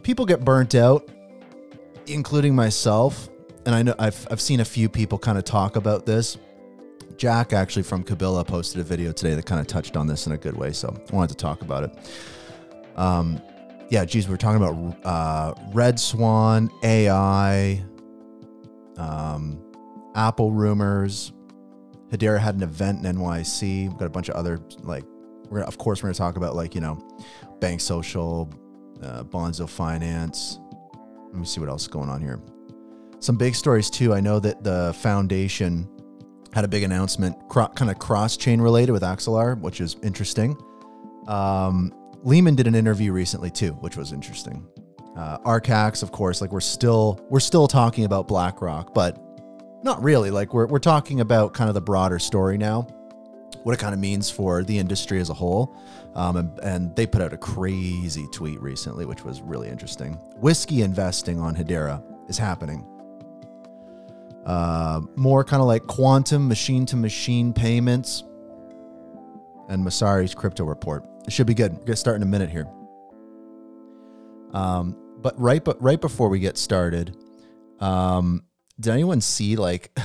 people get burnt out, including myself. And I know I've seen a few people kind of talk about this. Jack actually from Kabila posted a video today that kind of touched on this in a good way. So I wanted to talk about it. Yeah, geez, we're talking about RedSwan, AI, Apple rumors. Hedera had an event in NYC. We've got a bunch of other, like, of course, we're going to talk about, like, you know, BankSocial, BonzoFinance. Let me see what else is going on here. Some big stories, too. I know that the foundation had a big announcement, kind of cross-chain related with XLR, which is interesting. Leemon did an interview recently, too, which was interesting. Archax, of course, like we're still talking about BlackRock, but not really. Like we're talking about kind of the broader story now, what it kind of means for the industry as a whole. And they put out a crazy tweet recently, which was really interesting. Whiskey investing on Hedera is happening. More kind of like quantum machine-to-machine payments and Messari's crypto report. It should be good. We're gonna start in a minute here. But right before we get started, did anyone see, like,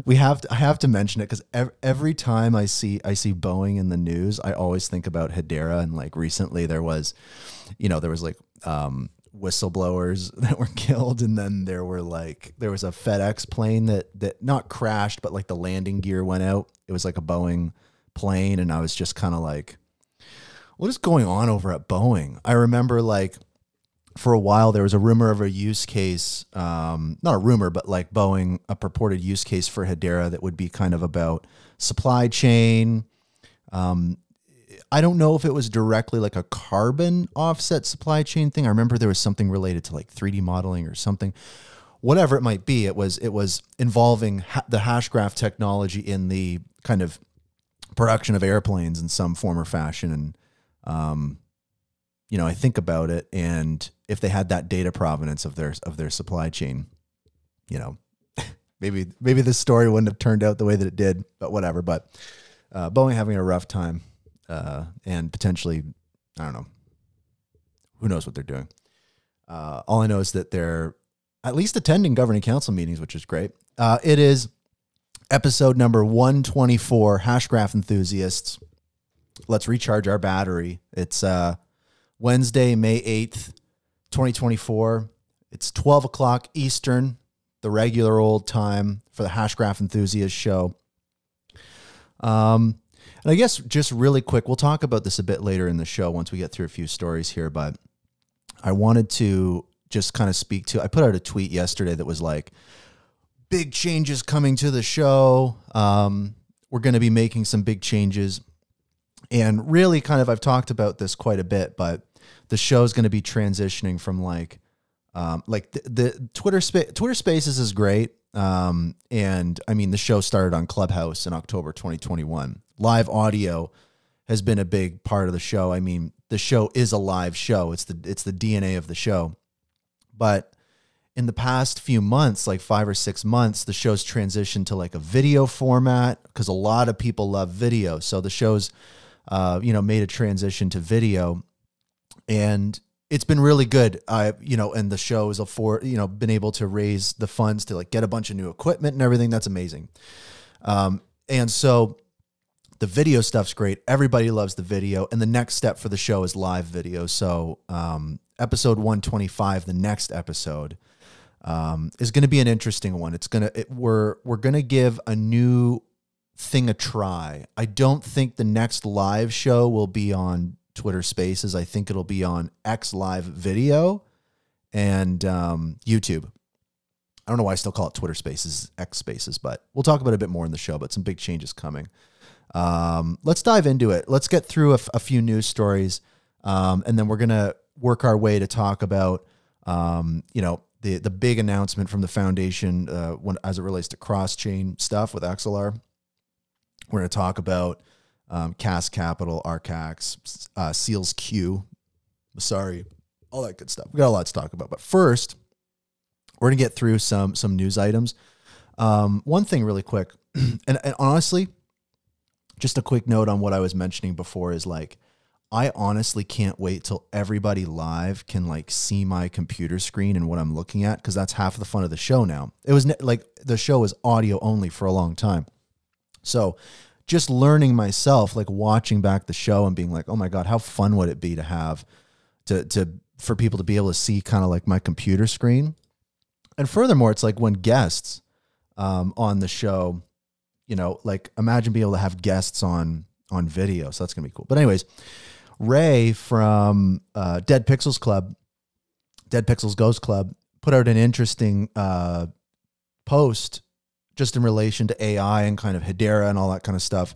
I have to mention it because every time I see Boeing in the news, I always think about Hedera. And like recently there was like whistleblowers that were killed, and then there was a FedEx plane that not crashed, but like the landing gear went out. It was like a Boeing plane, and I was just kind of like, what is going on over at Boeing? I remember, like, for a while there was a rumor of a use case, not a rumor, but like Boeing, a purported use case for Hedera that would be kind of about supply chain. I don't know if it was directly like a carbon offset supply chain thing. I remember there was something related to like 3D modeling or something. Whatever it might be, it was involving the Hashgraph technology in the kind of production of airplanes in some form or fashion. And you know, I think about it, and if they had that data provenance of their supply chain, you know, maybe this story wouldn't have turned out the way that it did, but whatever. But Boeing having a rough time, and potentially, I don't know, who knows what they're doing. All I know is that they're at least attending governing council meetings, which is great. It is episode number 124, Hashgraph enthusiasts. Let's recharge our battery. It's Wednesday, May 8th, 2024. It's 12 o'clock Eastern, the regular old time for the Hashgraph Enthusiast show. And I guess just really quick, we'll talk about this a bit later in the show once we get through a few stories here, but I wanted to just kind of speak to, I put out a tweet yesterday that was like, big changes coming to the show. We're going to be making some big changes. And really kind of, I've talked about this quite a bit, but the show is going to be transitioning from like the Twitter Spaces is great. And I mean, the show started on Clubhouse in October 2021. Live audio has been a big part of the show. I mean, the show is a live show. It's the DNA of the show. But in the past few months, like 5 or 6 months, the show's transitioned to like a video format because a lot of people love video. So the show's made a transition to video, and it's been really good. And the show has been able to raise the funds to like get a bunch of new equipment and everything. That's amazing. And so the video stuff's great. Everybody loves the video. And the next step for the show is live video. So, episode 125, the next episode, is going to be an interesting one. We're going to give a new thing a try. I don't think the next live show will be on Twitter Spaces. I think it'll be on X Live Video and YouTube. I don't know why I still call it Twitter Spaces, X Spaces, but we'll talk about it a bit more in the show, but some big changes coming. Let's dive into it. Let's get through a few news stories, and then we're going to work our way to talk about, the big announcement from the foundation as it relates to cross-chain stuff with XLR. We're going to talk about Cask Capital, Archax, SEALSQ, Messari, all that good stuff. We got a lot to talk about. But first, we're going to get through some news items. One thing really quick, and honestly, just a quick note on what I was mentioning before is like, I honestly can't wait till everybody live can like see my computer screen and what I'm looking at, because that's half the fun of the show now. It was like the show was audio only for a long time. So just learning myself, like watching back the show and being like, oh my God, how fun would it be to have for people to be able to see kind of like my computer screen. And furthermore, it's like when guests on the show, you know, like imagine being able to have guests on video. So that's going to be cool. But anyways, Ray from Dead Pixels Ghost Club, put out an interesting post just in relation to AI and kind of Hedera and all that kind of stuff.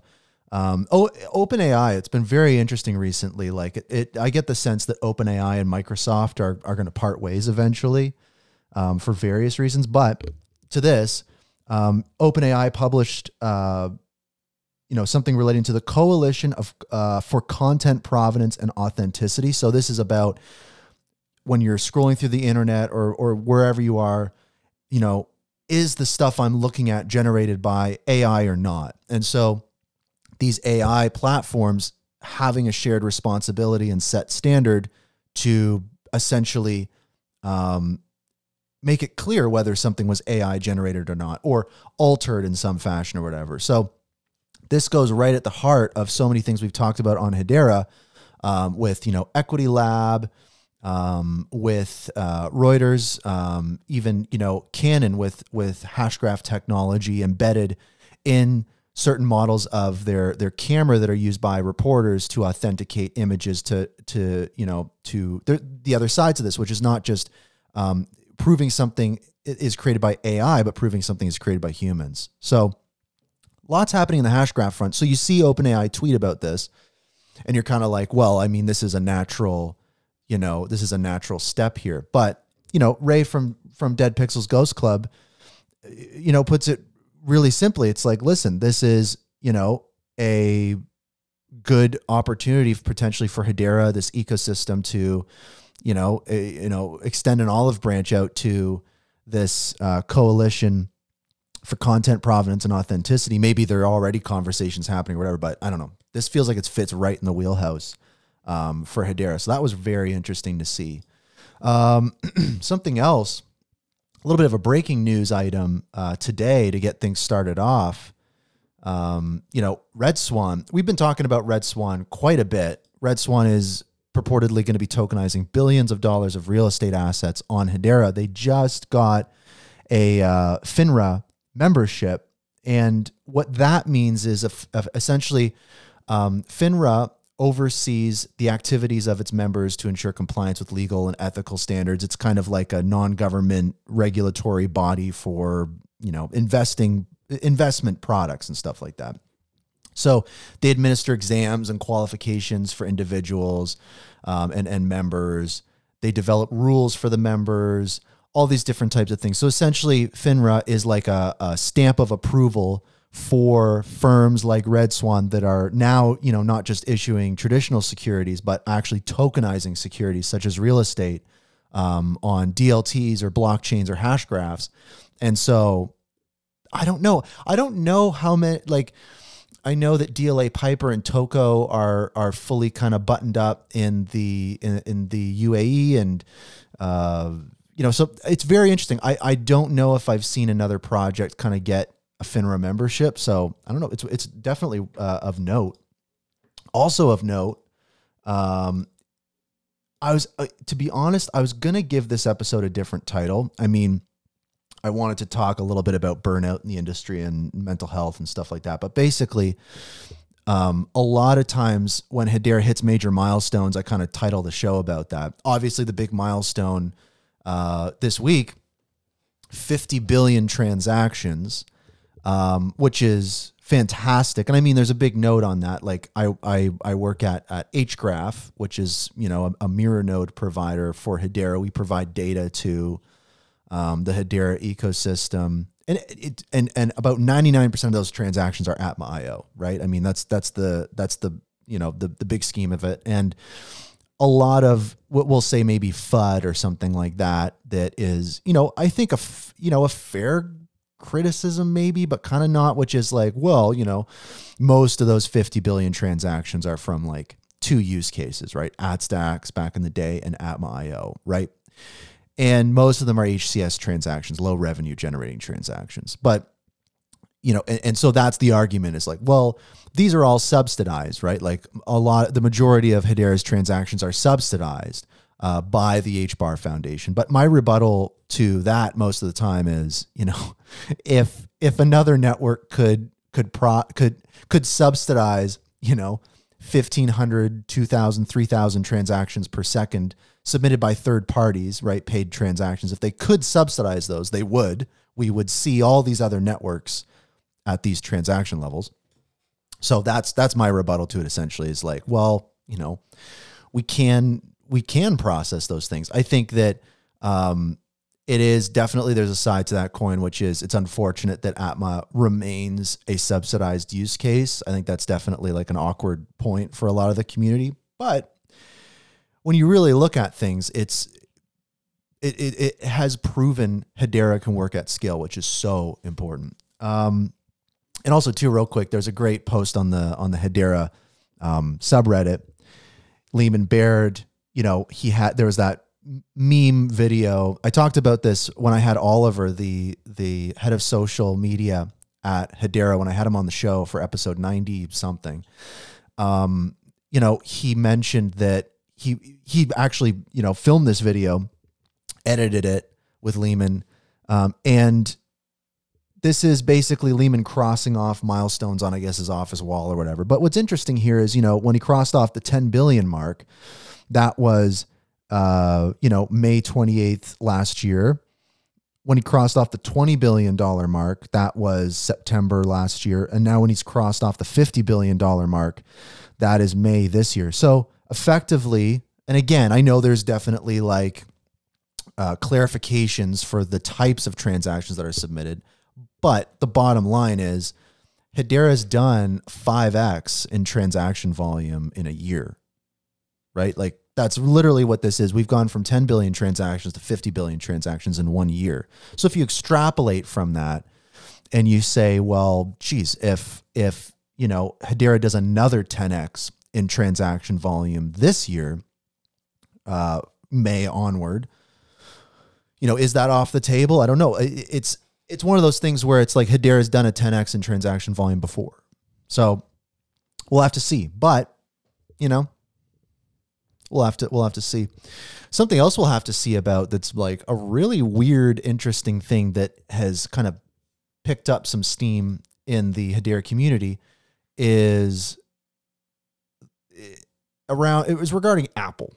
OpenAI, it's been very interesting recently. Like I get the sense that OpenAI and Microsoft are going to part ways eventually for various reasons. But to this, OpenAI published something relating to the coalition of for content provenance and authenticity. So this is about when you're scrolling through the internet or wherever you are, you know, is the stuff I'm looking at generated by AI or not? And so these AI platforms having a shared responsibility and set standard to essentially make it clear whether something was AI generated or not, or altered in some fashion or whatever. So this goes right at the heart of so many things we've talked about on Hedera with, you know, Equity Lab, with Reuters, even, you know, Canon with Hashgraph technology embedded in certain models of their camera that are used by reporters to authenticate images to the other sides of this, which is not just proving something is created by AI, but proving something is created by humans. So lots happening in the Hashgraph front. So you see OpenAI tweet about this and you're kind of like, well, I mean, this is a natural step here. But, you know, Ray from Dead Pixels Ghost Club, you know, puts it really simply. It's like, listen, this is, you know, a good opportunity potentially for Hedera, this ecosystem, to, extend an olive branch out to this coalition for content provenance and authenticity. Maybe there are already conversations happening or whatever, but I don't know. This feels like it fits right in the wheelhouse for Hedera. So that was very interesting to see. Something else, a little bit of a breaking news item today to get things started off. RedSwan, we've been talking about RedSwan quite a bit. RedSwan is purportedly going to be tokenizing billions of dollars of real estate assets on Hedera. They just got a FINRA membership. And what that means is essentially FINRA oversees the activities of its members to ensure compliance with legal and ethical standards. It's kind of like a non-government regulatory body for, you know, investment products and stuff like that. So they administer exams and qualifications for individuals and members. They develop rules for the members, all these different types of things. So essentially FINRA is like a stamp of approval for firms like RedSwan that are now, you know, not just issuing traditional securities, but actually tokenizing securities such as real estate on DLTs or blockchains or hash graphs. And so I don't know how many, like, I know that DLA Piper and TOKO are fully kind of buttoned up in the UAE, and so it's very interesting. I don't know if I've seen another project kind of get a FINRA membership, so I don't know. It's definitely of note. Also of note, to be honest, I was gonna give this episode a different title. I mean, I wanted to talk a little bit about burnout in the industry and mental health and stuff like that. But basically, a lot of times when Hedera hits major milestones, I kind of title the show about that. Obviously, the big milestone this week, 50 billion transactions, which is fantastic. And I mean, there's a big note on that. Like I work at Hgraph, which is, you know, a mirror node provider for Hedera. We provide data to the Hedera ecosystem, and about 99% of those transactions are Atma.io, right? I mean, that's the you know, the big scheme of it. And a lot of what we'll say maybe FUD or something like that is, you know, I think a fair criticism maybe, but kind of not, which is like, well, you know, most of those 50 billion transactions are from like two use cases, right? AtStacks back in the day and Atma.io, right? And most of them are HCS transactions, low revenue generating transactions. But, and so that's the argument is like, well, these are all subsidized, right? Like the majority of Hedera's transactions are subsidized by the HBAR Foundation. But my rebuttal to that most of the time is, if another network could subsidize, 1,500, 2,000, 3,000 transactions per second submitted by third parties, right? Paid transactions. If they could subsidize those, we would see all these other networks at these transaction levels. So that's my rebuttal to it essentially is like, well, we can process those things. I think that it is definitely, there's a side to that coin, which is it's unfortunate that Atma remains a subsidized use case. I think that's definitely like an awkward point for a lot of the community. But when you really look at things, it has proven Hedera can work at scale, which is so important. And also too, real quick, there's a great post on the Hedera subreddit. Leemon Baird, there was that meme video. I talked about this when I had Oliver, the head of social media at Hedera, when I had him on the show for episode 90 something. He mentioned that he actually, filmed this video, edited it with Leemon. And this is basically Leemon crossing off milestones on, I guess, his office wall or whatever. But what's interesting here is, when he crossed off the 10 billion mark, that was, May 28th last year. When he crossed off the $20 billion mark, that was September last year. And now when he's crossed off the $50 billion mark, that is May this year. So effectively, and again, I know there's definitely like clarifications for the types of transactions that are submitted, but the bottom line is Hedera's done 5x in transaction volume in a year, right? Like that's literally what this is. We've gone from 10 billion transactions to 50 billion transactions in 1 year. So if you extrapolate from that and you say, well, geez, if Hedera does another 10x in transaction volume this year, May onward, is that off the table? I don't know. It's one of those things where it's like Hedera's done a 10x in transaction volume before. So we'll have to see. But, we'll have to see. Something else we'll have to see about that's like a really weird, interesting thing that has kind of picked up some steam in the Hedera community is it was regarding Apple.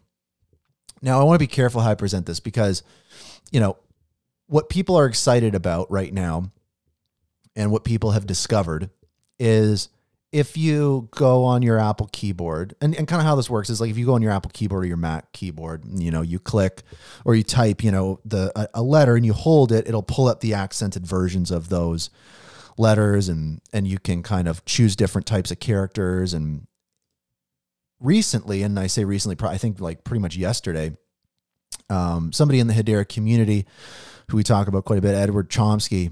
Now, I want to be careful how I present this because, what people are excited about right now and what people have discovered is if you go on your Apple keyboard and kind of how this works is like if you go on your Apple keyboard or your Mac keyboard, you click or you type, a letter and you hold it, it'll pull up the accented versions of those letters and you can kind of choose different types of characters. And recently, and I say recently, I think like pretty much yesterday, somebody in the Hedera community who we talk about quite a bit, Edward Chomsky,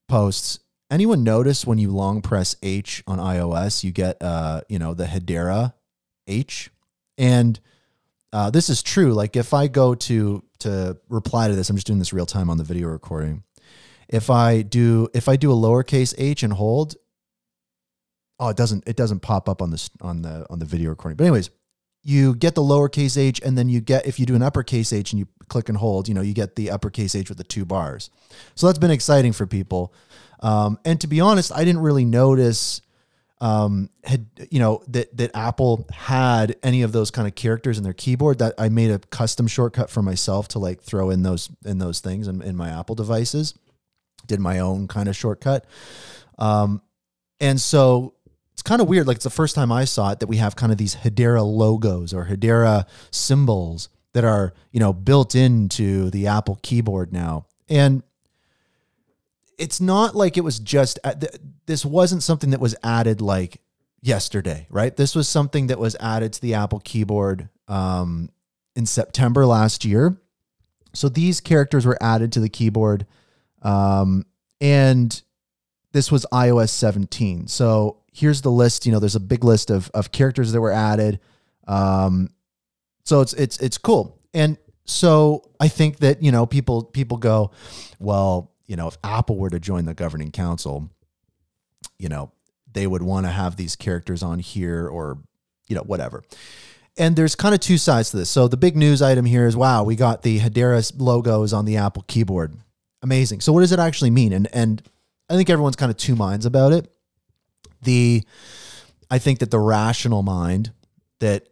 posts, anyone notice when you long press H on iOS, you get, the Hedera H? And this is true. Like if I go to reply to this, I'm just doing this real time on the video recording. If I do a lowercase h and hold, it doesn't pop up on the video recording. But anyways, you get the lowercase h, and then if you do an uppercase H and you click and hold, you get the uppercase H with the 2 bars. So that's been exciting for people. And to be honest, I didn't really notice, that Apple had any of those kind of characters in their keyboard. That I made a custom shortcut for myself to like throw in those things in my Apple devices. Did my own kind of shortcut. And so it's kind of weird. Like it's the first time I saw it that we have kind of these Hedera logos or Hedera symbols that are, built into the Apple keyboard now. And it's not like it was just, this wasn't something that was added like yesterday, right? This was something that was added to the Apple keyboard in September last year. So these characters were added to the keyboard and this was iOS 17. So here's the list. There's a big list of characters that were added. So it's cool. And so I think that, you know, people go, well, you know, if Apple were to join the governing council, you know, they would want to have these characters on here or, you know, whatever. And there's kind of two sides to this. So the big news item here is, wow, we got the Hedera logos on the Apple keyboard. Amazing. So what does it actually mean? And I think everyone's kind of two minds about it. I think that the rational mind that,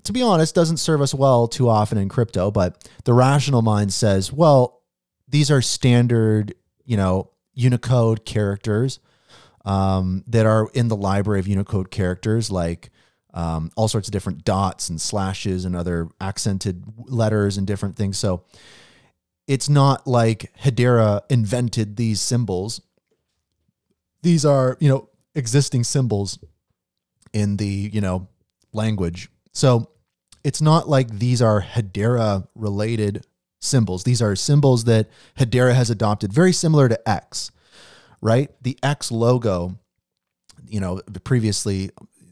to be honest, doesn't serve us well too often in crypto, but the rational mind says, well, these are standard, you know, Unicode characters that are in the library of Unicode characters, like all sorts of different dots and slashes and other accented letters and different things. So it's not like Hedera invented these symbols. These are, you know, existing symbols in the, you know, language. So it's not like these are Hedera related symbols. These are symbols that Hedera has adopted, very similar to X, right? The X logo, you know, previously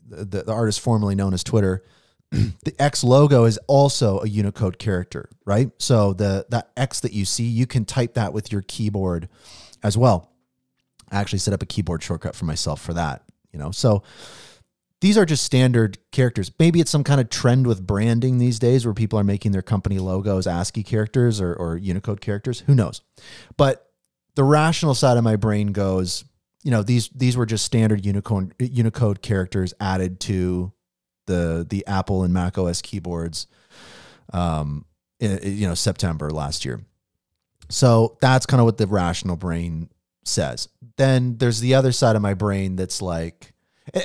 the artist formerly known as Twitter, the X logo is also a Unicode character, right? So that X that you see, you can type that with your keyboard as well. I actually set up a keyboard shortcut for myself for that, you know. So these are just standard characters. Maybe it's some kind of trend with branding these days where people are making their company logos ASCII characters or Unicode characters. Who knows? But the rational side of my brain goes, you know, these were just standard Unicode characters added to the Apple and Mac OS keyboards, you know, September last year. So that's kind of what the rational brain says. Then there's the other side of my brain that's like,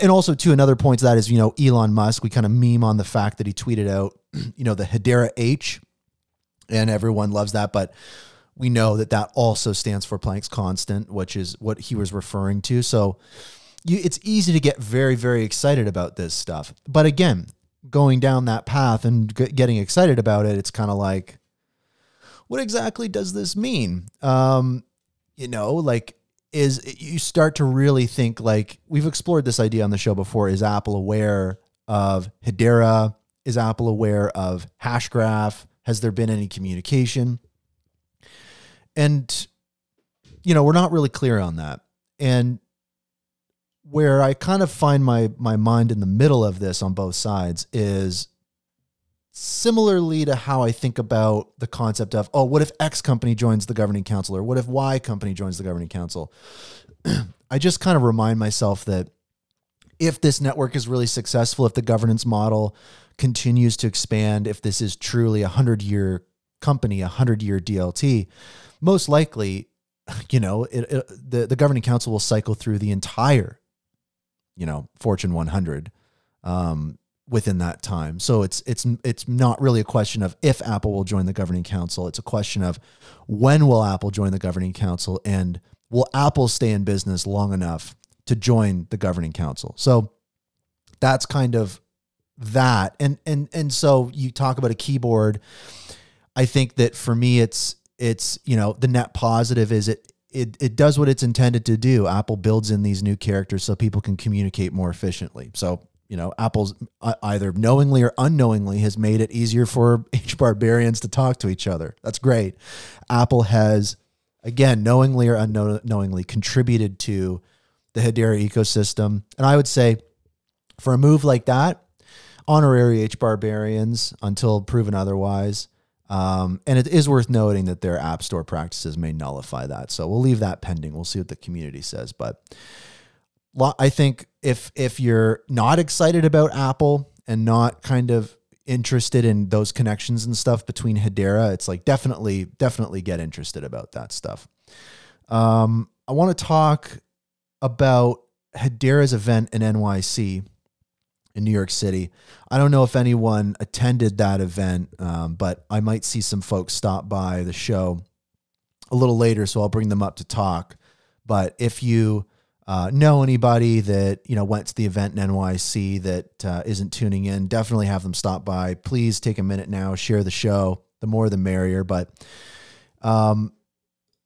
and also too, another point to that is, you know, Elon Musk, we kind of meme on the fact that he tweeted out, you know, the Hedera H, and everyone loves that, but we know that that also stands for Planck's constant, which is what he was referring to. So it's easy to get very, very excited about this stuff. But again, going down that path and getting excited about it, it's kind of like, what exactly does this mean? You know, like, you start to really think, like, we've explored this idea on the show before. Is Apple aware of Hedera? Is Apple aware of Hashgraph? Has there been any communication? And, you know, we're not really clear on that. And where I kind of find my mind in the middle of this on both sides is similarly to how I think about the concept of, oh, what if X company joins the governing council, or what if Y company joins the governing council? I just kind of remind myself that if this network is really successful, if the governance model continues to expand, if this is truly a 100-year company, a 100-year DLT, most likely, you know, the governing council will cycle through the entire, you know, Fortune 100 within that time. So it's not really a question of if Apple will join the governing council. It's a question of when will Apple join the governing council, and will Apple stay in business long enough to join the governing council? So that's kind of that. And so you talk about a keyboard. I think that for me, it's, you know, the net positive is it does what it's intended to do. Apple builds in these new characters so people can communicate more efficiently. So, you know, Apple's either knowingly or unknowingly has made it easier for HBARbarians to talk to each other. That's great. Apple has, again, knowingly or unknowingly contributed to the Hedera ecosystem. And I would say for a move like that, honorary HBARbarians until proven otherwise. And it is worth noting that their app store practices may nullify that. So we'll leave that pending. We'll see what the community says. But I think if you're not excited about Apple and not kind of interested in those connections and stuff between Hedera, it's like definitely get interested about that stuff. I want to talk about Hedera's event in NYC in New York City. I don't know if anyone attended that event, but I might see some folks stop by the show a little later, so I'll bring them up to talk. But if you know anybody that, you know, went to the event in NYC that isn't tuning in, definitely have them stop by. Please take a minute now, share the show. The more the merrier. But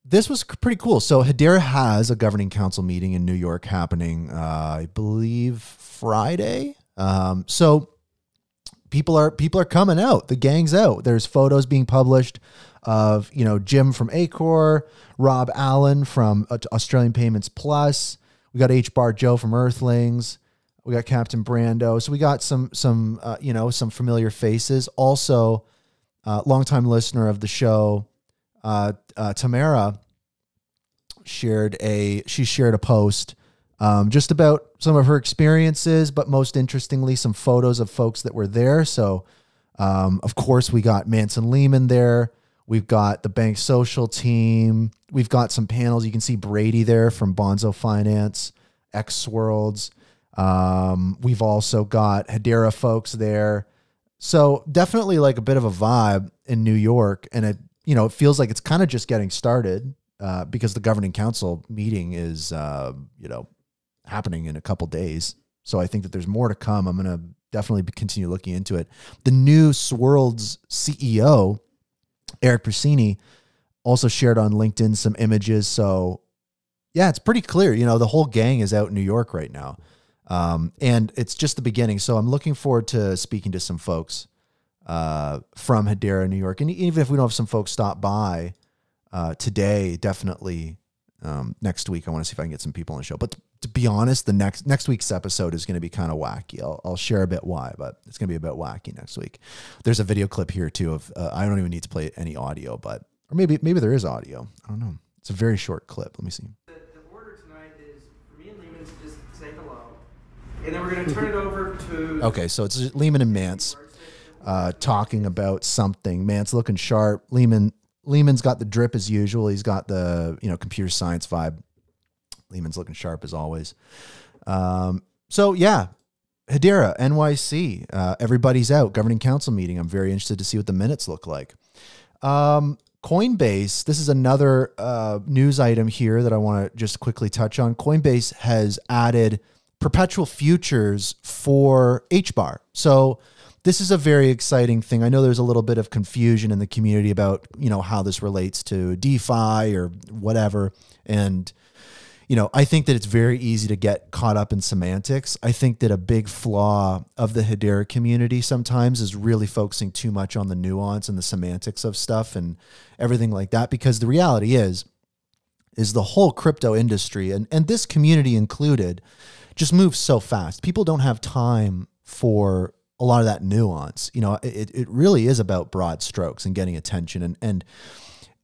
this was pretty cool. So Hedera has a governing council meeting in New York happening, I believe Friday. So people are coming out. The gang's out. There's photos being published of, you know, Jim from Acor, Rob Allen from Australian Payments Plus. We got HBAR Joe from Earthlings. We got Captain Brando. So we got some you know, some familiar faces. Also, longtime listener of the show, Tamara shared a post just about some of her experiences, but most interestingly, some photos of folks that were there. So, of course, we got Manson Leemon there. We've got the BankSocial team. We've got some panels. You can see Brady there from BonzoFinance, X Worlds. We've also got Hedera folks there. So definitely like a bit of a vibe in New York. And it, you know, it feels like it's kind of just getting started, because the governing council meeting is, you know, happening in a couple days. So I think that there's more to come. I'm going to definitely continue looking into it. The new Swirlds CEO, Eric Persini, also shared on LinkedIn some images. So yeah, it's pretty clear, you know, the whole gang is out in New York right now. And it's just the beginning. So I'm looking forward to speaking to some folks, from Hedera, New York. And even if we don't have some folks stop by, today, definitely, next week, I want to see if I can get some people on the show. But to be honest, the next week's episode is going to be kind of wacky. I'll share a bit why, but it's going to be a bit wacky next week. There's a video clip here too of, I don't even need to play any audio, but, or maybe there is audio. I don't know. It's a very short clip. Let me see. The order tonight is for me and Leemon to just say hello. And then we're going to turn it over to... Okay, so it's Leemon and Mance talking about something. Mance looking sharp. Leemon's got the drip as usual. He's got the, you know, computer science vibe. Leemon's looking sharp as always. So yeah, Hedera, NYC, everybody's out. Governing council meeting. I'm very interested to see what the minutes look like. Coinbase, this is another news item here that I want to just quickly touch on. Coinbase has added perpetual futures for HBAR. So this is a very exciting thing. I know there's a little bit of confusion in the community about, you know, how this relates to DeFi or whatever. And, you know, I think that it's very easy to get caught up in semantics. I think that a big flaw of the Hedera community sometimes is really focusing too much on the nuance and the semantics of stuff and everything like that. Because the reality is the whole crypto industry, and this community included, just moves so fast. People don't have time for a lot of that nuance. You know, it really is about broad strokes and getting attention. And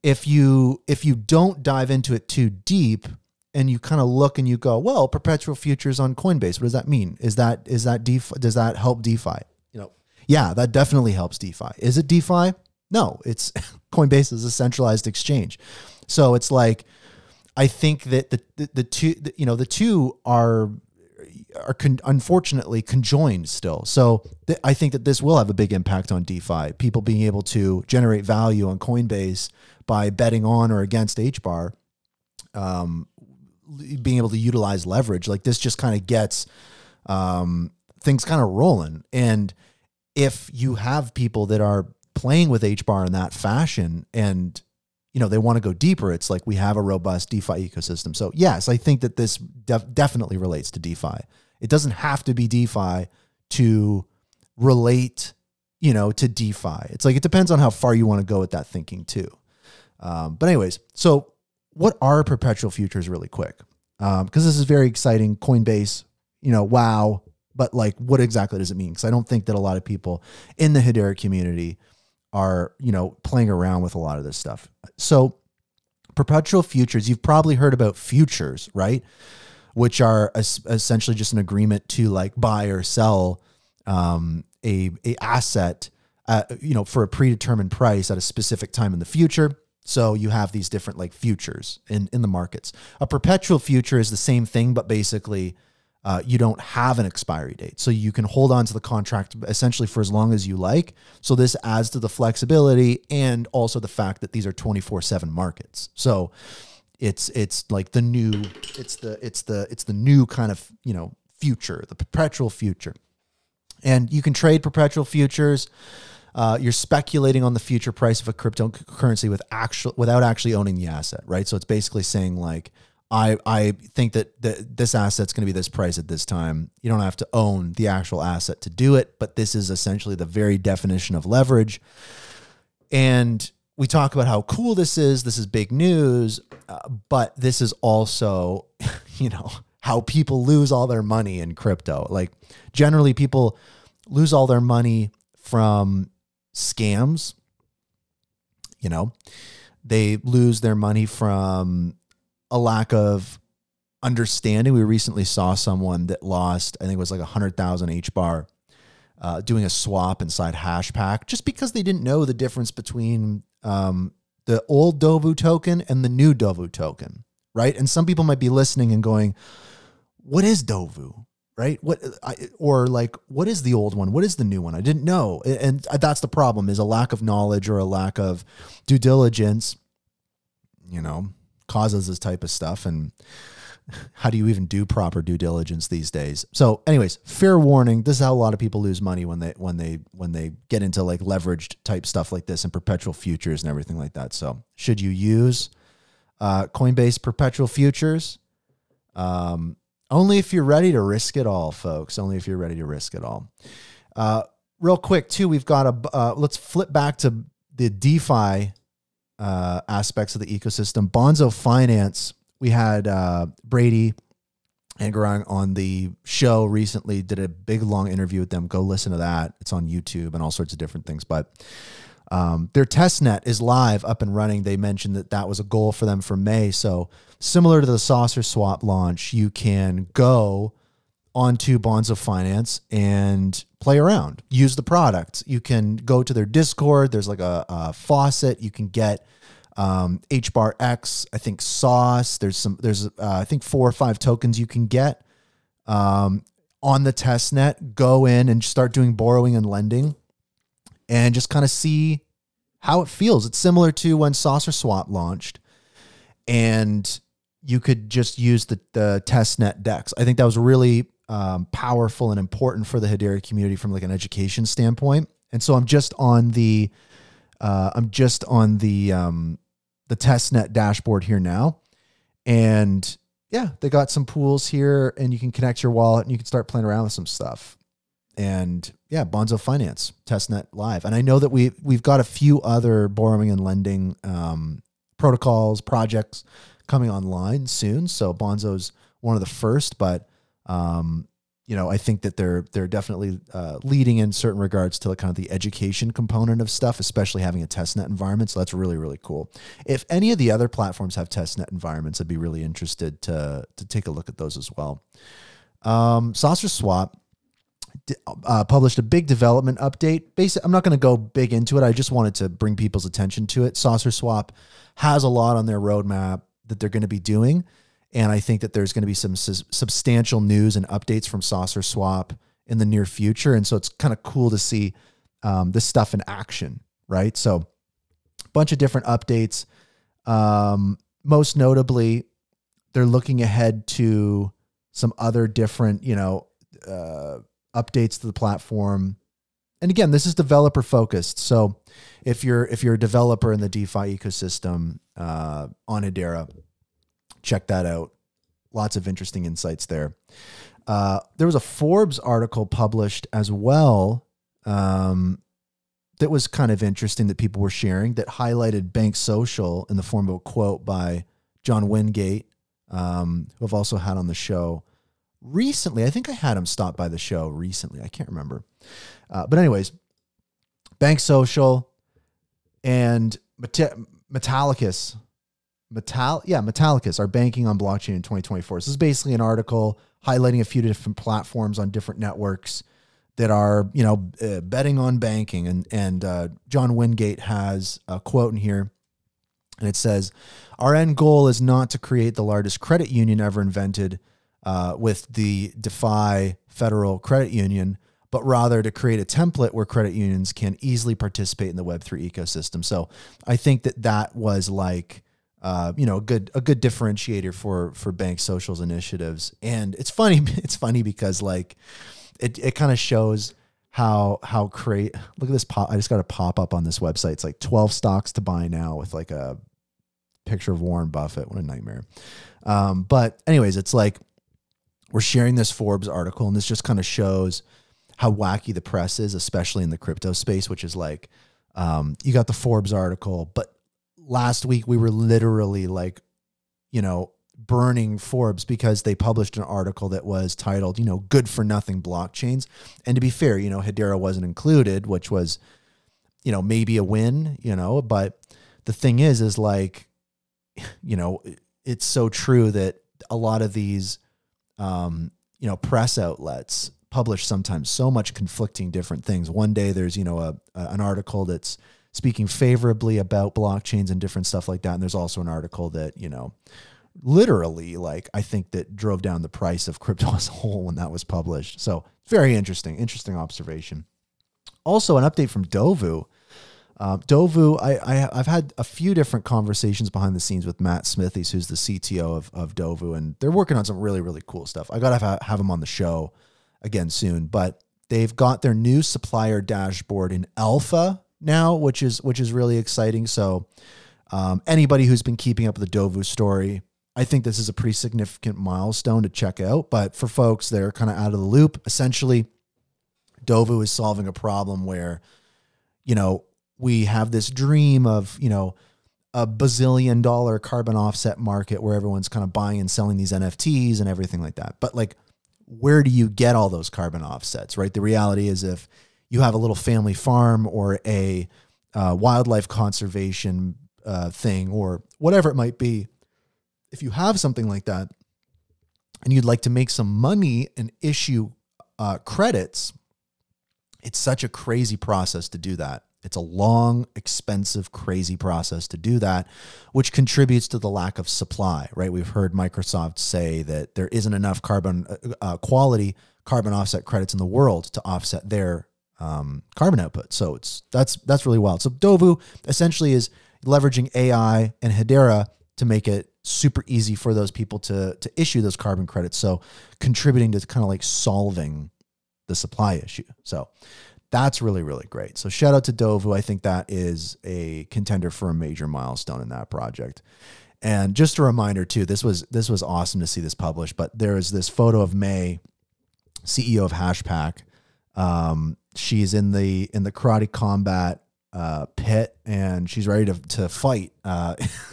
if you don't dive into it too deep and you kind of look and you go, well, perpetual futures on Coinbase, what does that mean? Is that DeFi? Does that help DeFi? You know, yeah, that definitely helps DeFi. Is it DeFi? No, it's Coinbase is a centralized exchange. So it's like, I think that the two are unfortunately conjoined still. So I think that this will have a big impact on DeFi. People being able to generate value on Coinbase by betting on or against HBAR, being able to utilize leverage. Like this just kind of gets things kind of rolling. And if you have people that are playing with HBAR in that fashion and, you know, they want to go deeper, it's like we have a robust DeFi ecosystem. So yes, I think that this definitely relates to DeFi. It doesn't have to be DeFi to relate, you know, to DeFi. It's like, it depends on how far you want to go with that thinking too. But anyways, so what are perpetual futures really quick? Because this is very exciting. Coinbase, you know, wow. But like, what exactly does it mean? Because I don't think that a lot of people in the Hedera community are, you know, playing around with a lot of this stuff. So perpetual futures, you've probably heard about futures, right? Which are essentially just an agreement to like buy or sell a asset, you know, for a predetermined price at a specific time in the future. So you have these different like futures in the markets. A perpetual future is the same thing, but basically you don't have an expiry date. So you can hold on to the contract essentially for as long as you like. So this adds to the flexibility and also the fact that these are 24/7 markets. So it's like the new, it's the new kind of, you know, future, the perpetual future. And you can trade perpetual futures. You're speculating on the future price of a cryptocurrency without actually owning the asset, right? So it's basically saying like, I think that this asset's going to be this price at this time. You don't have to own the actual asset to do it, but this is essentially the very definition of leverage. And we talk about how cool this is. This is big news, but this is also, you know, how people lose all their money in crypto. Like generally people lose all their money from scams. You know, they lose their money from a lack of understanding. We recently saw someone that lost, I think it was like 100,000 HBAR doing a swap inside Hashpack just because they didn't know the difference between the old Dovu token and the new Dovu token, right? And some people might be listening and going, what is Dovu, right? What is the old one? What is the new one? I didn't know. And that's the problem, is a lack of knowledge or a lack of due diligence, you know, causes this type of stuff. And how do you even do proper due diligence these days? So anyways, fair warning. This is how a lot of people lose money when they get into like leveraged type stuff like this and perpetual futures and everything like that. So should you use Coinbase perpetual futures? Only if you're ready to risk it all, folks. Only if you're ready to risk it all. Real quick too, we've got let's flip back to the DeFi aspects of the ecosystem. BonzoFinance, we had Brady and Garang on the show recently, did a big long interview with them. Go listen to that. It's on YouTube and all sorts of different things. But their testnet is live, up and running. They mentioned that was a goal for them for May. So similar to the Saucer Swap launch, you can go onto BonzoFinance and play around, use the product. You can go to their Discord. There's like a faucet. You can get HBAR-X, I think sauce. There's I think 4 or 5 tokens you can get on the testnet. Go in and start doing borrowing and lending and just kind of see how it feels. It's similar to when Saucer Swap launched and you could just use the testnet DEX. I think that was really powerful and important for the Hedera community from like an education standpoint. And so I'm just on the testnet dashboard here now. And yeah, they got some pools here and you can connect your wallet and you can start playing around with some stuff. And yeah, BonzoFinance testnet live. And I know that we've got a few other borrowing and lending protocols, projects coming online soon. So Bonzo's one of the first, but you know, I think that they're definitely leading in certain regards to kind of the education component of stuff, especially having a testnet environment. So that's really, really cool. If any of the other platforms have testnet environments, I'd be really interested to take a look at those as well. Saucer Swap published a big development update. Basically, I'm not going to go big into it. I just wanted to bring people's attention to it. Saucer Swap has a lot on their roadmap that they're going to be doing. And I think that there's going to be some substantial news and updates from Saucer Swap in the near future. And so it's kind of cool to see this stuff in action, right? So a bunch of different updates. Most notably, they're looking ahead to some other different, you know, updates to the platform. And again, this is developer focused. So if you're a developer in the DeFi ecosystem on Hedera, check that out. Lots of interesting insights there. There was a Forbes article published as well that was kind of interesting that people were sharing that highlighted BankSocial in the form of a quote by John Wingate, who I've also had on the show recently. I think I had him stop by the show recently. I can't remember. But anyways, BankSocial and Metallicus are banking on blockchain in 2024. So this is basically an article highlighting a few different platforms on different networks that are, you know, betting on banking. And John Wingate has a quote in here, and it says, "Our end goal is not to create the largest credit union ever invented with the DeFi Federal Credit Union, but rather to create a template where credit unions can easily participate in the Web3 ecosystem." So I think that was like, you know, a good differentiator for BankSocial's initiatives. And it's funny because like it kind of shows how look at this I just got a pop up on this website. It's like 12 stocks to buy now with like a picture of Warren Buffett. What a nightmare. But anyways, it's like we're sharing this Forbes article, and this just kind of shows how wacky the press is, especially in the crypto space, which is like, you got the Forbes article, but last week we were literally like, you know, burning Forbes because they published an article that was titled, you know, good for nothing blockchains. And to be fair, you know, Hedera wasn't included, which was, you know, maybe a win, you know, but the thing is like, you know, it's so true that a lot of these, you know, press outlets publish sometimes so much conflicting different things. One day there's, you know, an article that's speaking favorably about blockchains and different stuff like that. And there's also an article that, you know, literally, like, I think that drove down the price of crypto as a whole when that was published. So very interesting observation. Also, an update from Dovu. Dovu, I've had a few different conversations behind the scenes with Matt Smithies, who's the CTO of Dovu, and they're working on some really, really cool stuff. I got to have him on the show again soon, but they've got their new supplier dashboard in alpha now, which is really exciting. So anybody who's been keeping up with the Dovu story, I think this is a pretty significant milestone to check out. But for folks that are kind of out of the loop, essentially, Dovu is solving a problem where, you know, we have this dream of, you know, a bazillion dollar carbon offset market where everyone's kind of buying and selling these NFTs and everything like that. But like, where do you get all those carbon offsets, right? The reality is if you have a little family farm or a wildlife conservation thing or whatever it might be, if you have something like that and you'd like to make some money and issue credits, it's such a crazy process to do that. It's a long, expensive, crazy process to do that, which contributes to the lack of supply, right? We've heard Microsoft say that there isn't enough quality carbon offset credits in the world to offset their carbon output. So that's really wild. So Dovu essentially is leveraging AI and Hedera to make it super easy for those people to issue those carbon credits. So contributing to kind of like solving the supply issue. So that's really, really great. So shout out to Dovu. I think that is a contender for a major milestone in that project. And just a reminder too, this was awesome to see this published, but there is this photo of May, CEO of Hashpack. She's in the karate combat pit, and she's ready to fight.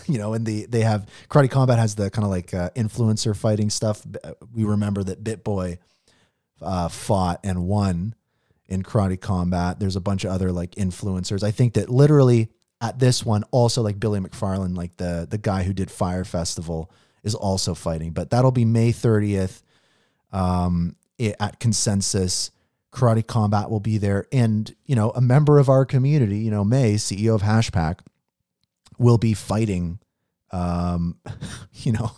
You know, and they have karate combat has the kind of like influencer fighting stuff. We remember that BitBoy fought and won in karate combat. There's a bunch of other like influencers. I think that literally at this one, also like Billy McFarland, like the guy who did Fire Festival, is also fighting. But that'll be May 30th at Consensus. Karate Combat will be there. And, you know, a member of our community, you know, May, CEO of Hashpack, will be fighting, you know,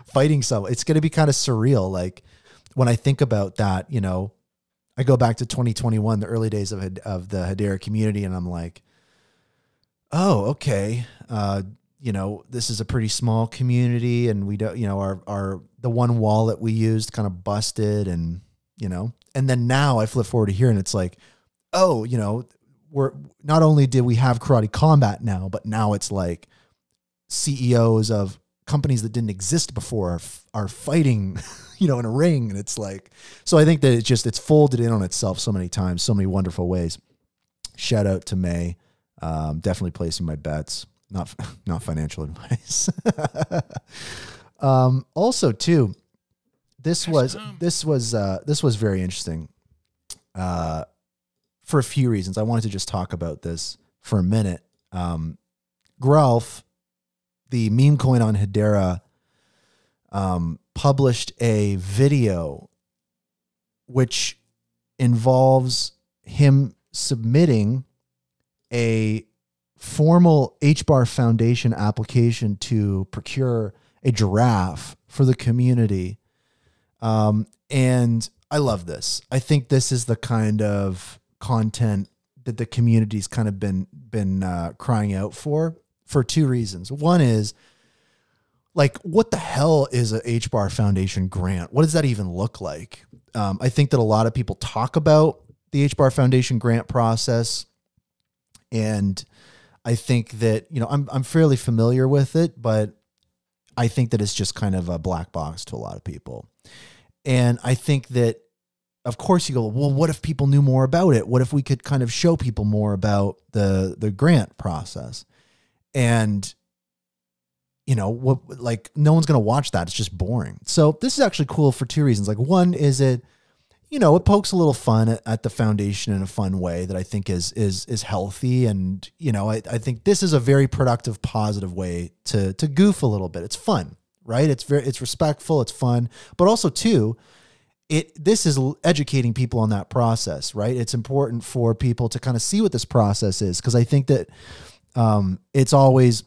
fighting someone. It's going to be kind of surreal. Like when I think about that, you know, I go back to 2021, the early days of the Hedera community, and I'm like, oh, okay. You know, this is a pretty small community, and we don't, you know, the one wallet we used kind of busted, and, you know, and then now I flip forward to here and it's like, oh, you know, we're not only did we have karate combat now, but now it's like CEOs of companies that didn't exist before are fighting, you know, in a ring. And it's like, so I think that it's folded in on itself so many times, so many wonderful ways. Shout out to May. Definitely placing my bets, not financial advice. Also too, this was very interesting, for a few reasons. I wanted to just talk about this for a minute. Grelf, the meme coin on Hedera, published a video which involves him submitting a formal HBAR Foundation application to procure a giraffe for the community. And I love this. I think this is the kind of content that the community's kind of been crying out for two reasons. One is, like, what the hell is a HBAR Foundation grant? What does that even look like? I think that a lot of people talk about the HBAR Foundation grant process, and I think that, you know, I'm fairly familiar with it, but I think that it's just kind of a black box to a lot of people. And I think that, of course, you go, well, what if people knew more about it? What if we could kind of show people more about the grant process? And, you know, what, like, no one's going to watch that. It's just boring. So this is actually cool for two reasons. Like, one is it, you know, it pokes a little fun at the foundation in a fun way that I think is healthy. And, you know, I think this is a very productive, positive way to goof a little bit. It's fun, right? It's respectful. It's fun, but also too, this is educating people on that process, right? It's important for people to kind of see what this process is. Cause I think that, it's always,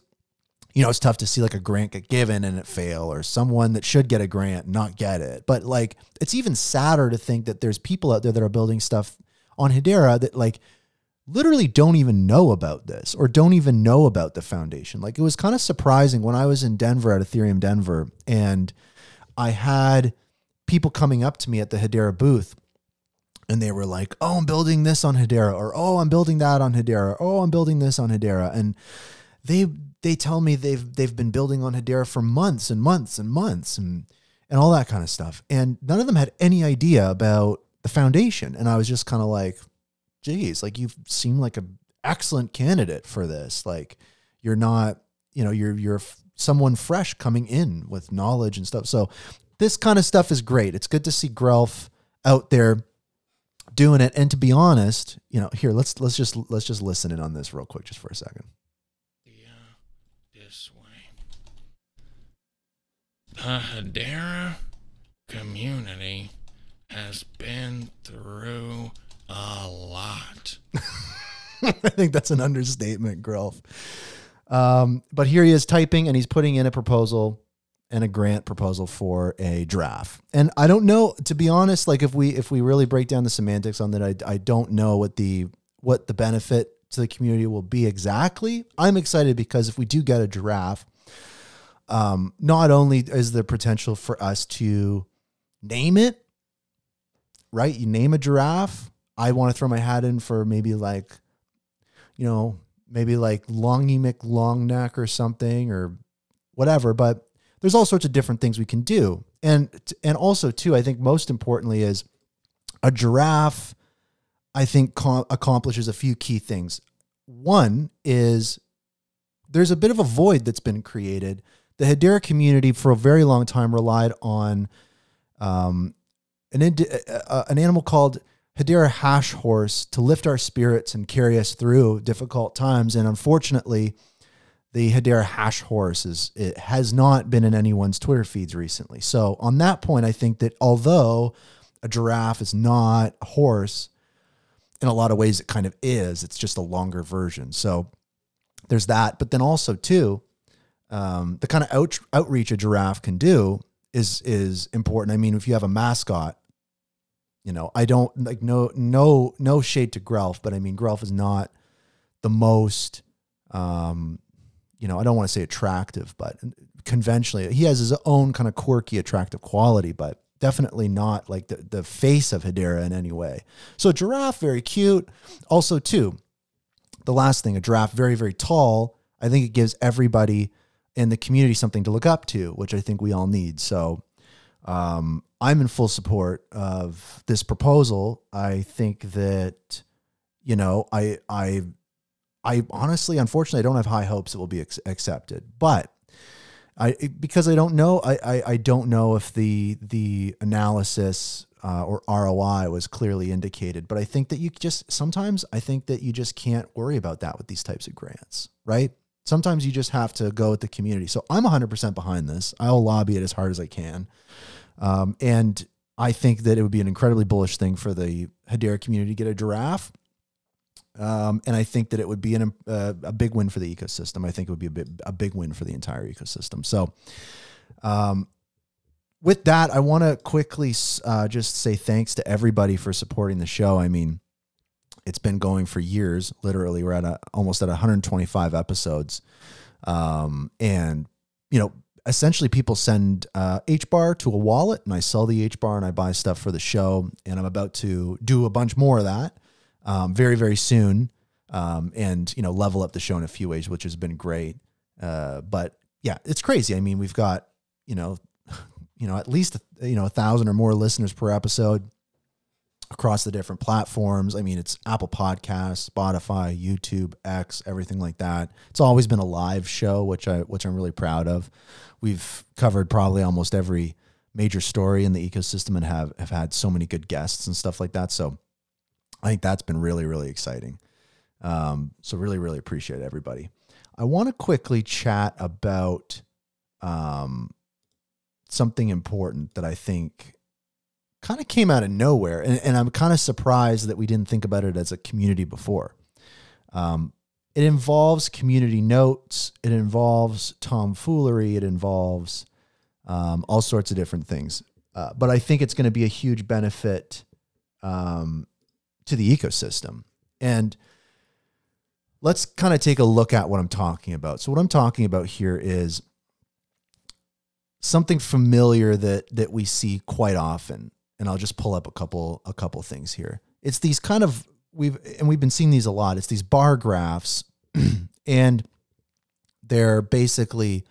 you know, it's tough to see like a grant get given and it fail, or someone that should get a grant and not get it. But like, it's even sadder to think that there's people out there that are building stuff on Hedera that like literally don't even know about this or don't even know about the foundation. Like, it was kind of surprising when I was in Denver at Ethereum Denver, and I had people coming up to me at the Hedera booth, and they were like, oh, I'm building this on Hedera, or, oh, I'm building that on Hedera. Oh, I'm building this on Hedera. And they tell me they've been building on Hedera for months and months and months and all that kind of stuff. And none of them had any idea about the foundation. And I was just kind of like, geez, like, you seem like an excellent candidate for this. Like, you're not, you know, you're someone fresh coming in with knowledge and stuff. So this kind of stuff is great. It's good to see Grelf out there doing it. And to be honest, you know, here, let's just listen in on this real quick, just for a second. This way. The Hedera community has been through a lot. I think that's an understatement, Grelf. But here he is typing, and he's putting in a proposal and a grant proposal for a Giraffe. And I don't know, to be honest, like, if we really break down the semantics on that, I don't know what the benefit to the community will be exactly. I'm excited because if we do get a Giraffe, not only is there potential for us to name it, right? You name a Giraffe. I want to throw my hat in for maybe like, you know, maybe like Longy McLongneck or something or whatever, but there's all sorts of different things we can do. And also too, I think most importantly is a Giraffe, I think, accomplishes a few key things. One is there's a bit of a void that's been created. The Hedera community for a very long time relied on an animal called Hedera hash horse to lift our spirits and carry us through difficult times. And unfortunately, the Hedera hash horse it has not been in anyone's Twitter feeds recently. So on that point, I think that although a Giraffe is not a horse, in a lot of ways it kind of is. It's just a longer version. So there's that. But then also too, the kind of outreach a Giraffe can do is important. I mean, if you have a mascot, you know, I don't like no shade to Grelf, but I mean, Grelf is not the most, you know, I don't want to say attractive, but conventionally he has his own kind of quirky, attractive quality, but definitely not like the face of Hedera in any way. So Giraffe, very cute. Also too, the last thing, a Giraffe, very, very tall. I think it gives everybody in the community something to look up to, which I think we all need. So, I'm in full support of this proposal. I think that, you know, I honestly, unfortunately, I don't have high hopes it will be accepted, but because I don't know, I don't know if the analysis or ROI was clearly indicated, but I think that sometimes I think that you just can't worry about that with these types of grants, right? Sometimes you just have to go with the community. So I'm 100% behind this. I'll lobby it as hard as I can. And I think that it would be an incredibly bullish thing for the Hedera community to get a Giraffe. And I think that it would be a big win for the ecosystem. I think it would be a big win for the entire ecosystem. So, with that, I want to quickly just say thanks to everybody for supporting the show. I mean, it's been going for years. Literally, we're almost at 125 episodes. And, you know, essentially people send HBAR to a wallet, and I sell the HBAR and I buy stuff for the show. And I'm about to do a bunch more of that very, very soon. and, you know, level up the show in a few ways, which has been great. But yeah, it's crazy. I mean, we've got, you know, at least, 1,000 or more listeners per episode across the different platforms. I mean, it's Apple Podcasts, Spotify, YouTube, X, everything like that. It's always been a live show, which I'm really proud of. We've covered probably almost every major story in the ecosystem and have had so many good guests and stuff like that. So I think that's been really, really exciting. So really, really appreciate everybody. I want to quickly chat about something important that I think kind of came out of nowhere. And I'm kind of surprised that we didn't think about it as a community before. It involves community notes. It involves tomfoolery. It involves all sorts of different things. But I think it's going to be a huge benefit to the ecosystem. And let's kind of take a look at what I'm talking about. So what I'm talking about here is something familiar that we see quite often. And I'll just pull up a couple things here. It's these kind of, we've been seeing these a lot. It's these bar graphs and they're basically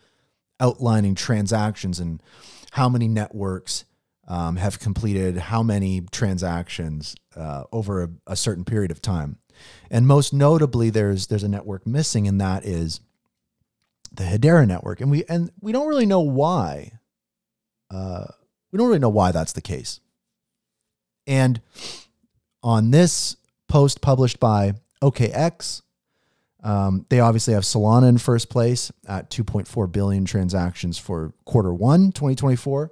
outlining transactions and how many networks have completed how many transactions over a certain period of time. And most notably, there's a network missing, and that is the Hedera network. And we don't really know why. We don't really know why that's the case. And on this post published by OKX, they obviously have Solana in first place at 2.4 billion transactions for Q1 2024.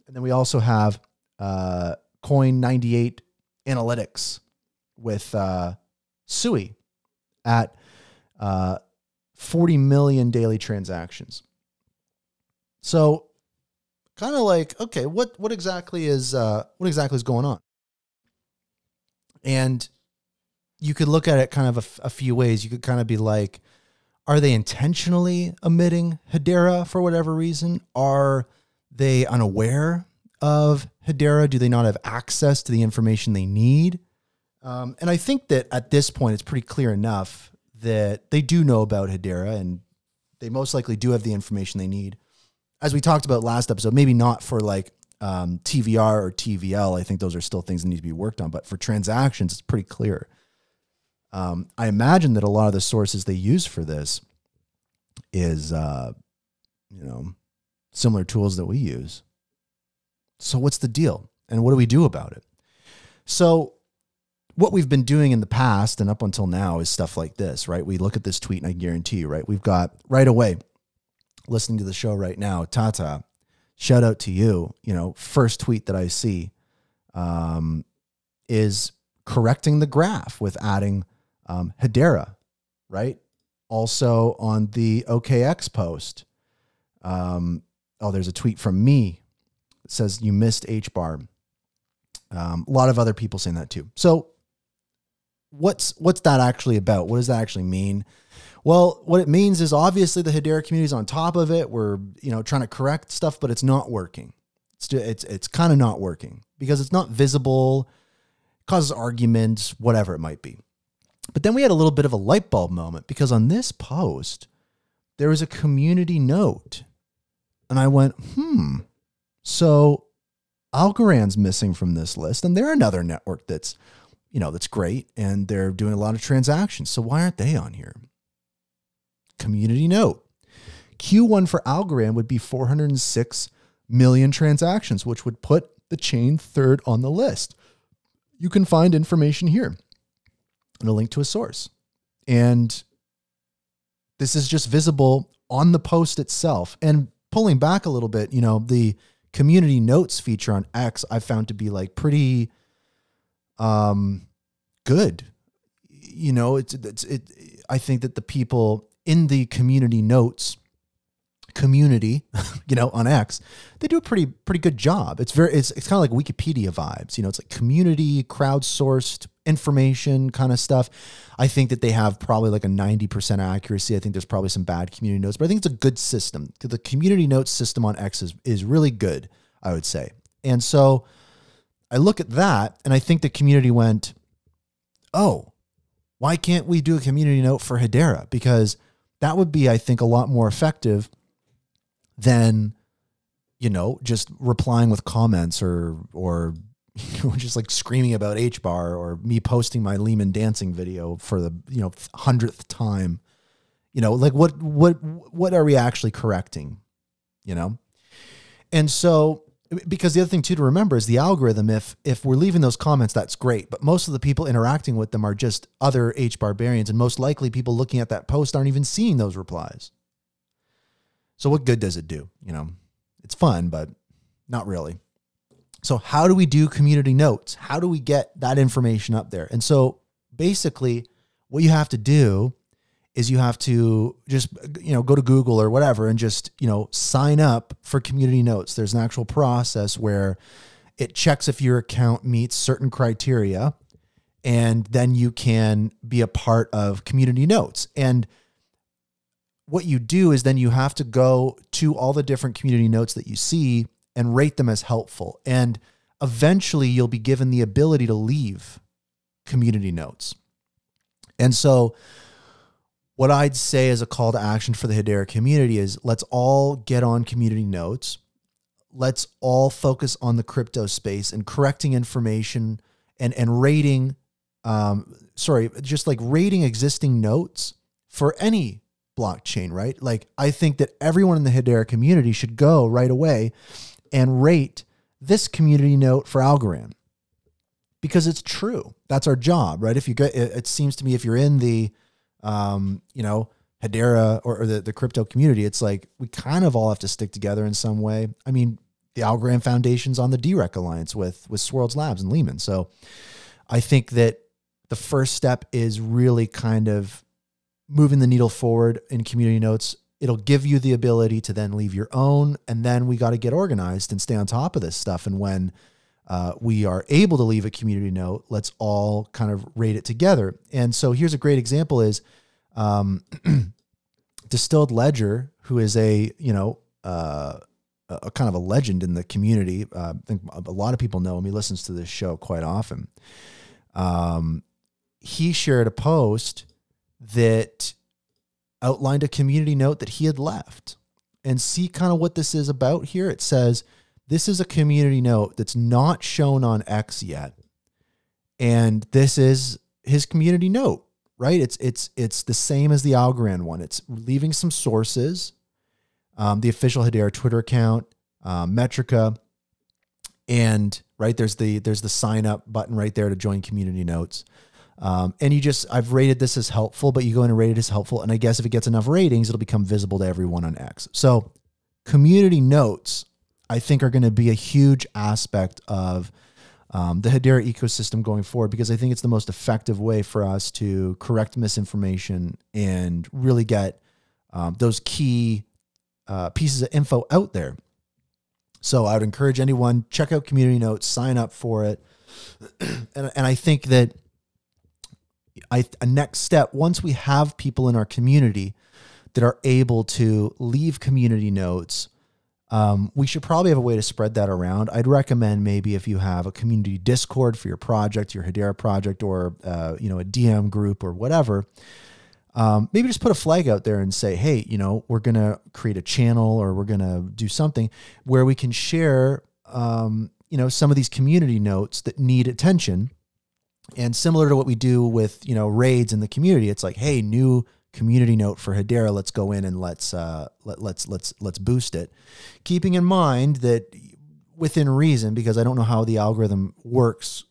And then we also have Coin98 Analytics with Sui at 40 million daily transactions. So kind of like, okay, what exactly is going on? And you could look at it kind of a few ways. You could kind of be like, are they intentionally omitting Hedera for whatever reason? Are they unaware of Hedera? Do they not have access to the information they need? And I think that at this point, it's pretty clear enough that they do know about Hedera and they most likely do have the information they need. As we talked about last episode, maybe not for like TVR or TVL. I think those are still things that need to be worked on, but for transactions, it's pretty clear. I imagine that a lot of the sources they use for this is, similar tools that we use. So what's the deal? And what do we do about it? So what we've been doing in the past and up until now is stuff like this, right? We look at this tweet and I guarantee you, right? We've got right away, listening to the show right now, Tata, shout out to you. First tweet that I see is correcting the graph with adding Hedera, right? Also on the OKX post. There's a tweet from me that says you missed HBAR. A lot of other people saying that too. So what's that actually about? What does that actually mean? Well, what it means is obviously the Hedera community is on top of it. We're, trying to correct stuff, but it's not working. It's kind of not working because it's not visible, causes arguments, whatever it might be. But then we had a little bit of a light bulb moment because on this post, there was a community note. And I went, so Algorand's missing from this list. And they're another network that's great. And they're doing a lot of transactions. So why aren't they on here? Community note. Q1 for Algorand would be 406 million transactions, which would put the chain third on the list. You can find information here and a link to a source. And this is just visible on the post itself. And pulling back a little bit, the community notes feature on X I found to be like pretty good. I think that the people in the community notes community, on X, they do a pretty good job. It's kind of like Wikipedia vibes. It's like community crowdsourced information kind of stuff. I think that they have probably like a 90% accuracy. I think there's probably some bad community notes, but I think it's a good system. The community notes system on X is really good, I would say. And so I look at that and I think the community went, oh, Why can't we do a community note for Hedera? Because that would be, I think, a lot more effective than, you know, just replying with comments or you know, just like screaming about HBAR, or me posting my Leemon dancing video for the, you know, 100th time. You know, like what are we actually correcting? You know? And so, because the other thing too to remember is the algorithm, if we're leaving those comments, that's great. But most of the people interacting with them are just other HBARbarians, and most likely people looking at that post aren't even seeing those replies. So what good does it do? You know, it's fun, but not really. So how do we do community notes? How do we get that information up there? And so basically what you have to do is you have to just, you know, go to Google or whatever and just, you know, sign up for community notes. There's an actual process where it checks if your account meets certain criteria, and then you can be a part of community notes. And what you do is then you have to go to all the different community notes that you see and rate them as helpful. And eventually you'll be given the ability to leave community notes. And so what I'd say as a call to action for the Hedera community is, let's all get on community notes. Let's all focus on the crypto space and correcting information and rating, just like rating existing notes for any blockchain, right? Like, I think that everyone in the Hedera community should go right away and rate this community note for Algorand, because it's true. That's our job, right? If you get, it seems to me, if you're in the, you know, Hedera or the crypto community, it's like we kind of all have to stick together in some way. I mean, the HBAR Foundation's on the DREC Alliance with Swirlds Labs and Leemon. So I think that the first step is really kind of moving the needle forward in community notes. It'll give you the ability to then leave your own, and then we got to get organized and stay on top of this stuff. And when we are able to leave a community note, let's all kind of rate it together. And so here's a great example is Distilled Ledger, who is a, you know, a kind of a legend in the community. I think a lot of people know him. He listens to this show quite often. He shared a post that outlined a community note that he had left. And see kind of what this is about here. It says, this is a community note that's not shown on X yet. And this is his community note, right? It's the same as the Algorand one. It's leaving some sources, the official Hedera Twitter account, Metrica, and right, there's the sign up button right there to join community notes. And I've rated this as helpful, but you go in and rate it as helpful. And I guess if it gets enough ratings, it'll become visible to everyone on X. So community notes, I think, are going to be a huge aspect of the Hedera ecosystem going forward, because I think it's the most effective way for us to correct misinformation and really get those key pieces of info out there. So I would encourage anyone, check out community notes, sign up for it. And I think that a next step, once we have people in our community that are able to leave community notes, we should probably have a way to spread that around. I'd recommend maybe if you have a community Discord for your project, your Hedera project, or you know, a DM group or whatever, maybe just put a flag out there and say, hey, you know, we're going to create a channel, or we're going to do something where we can share, you know, some of these community notes that need attention. And similar to what we do with, you know, raids in the community, it's like, hey, new community note for Hedera. Let's go in and let's boost it. Keeping in mind that within reason, because I don't know how the algorithm works.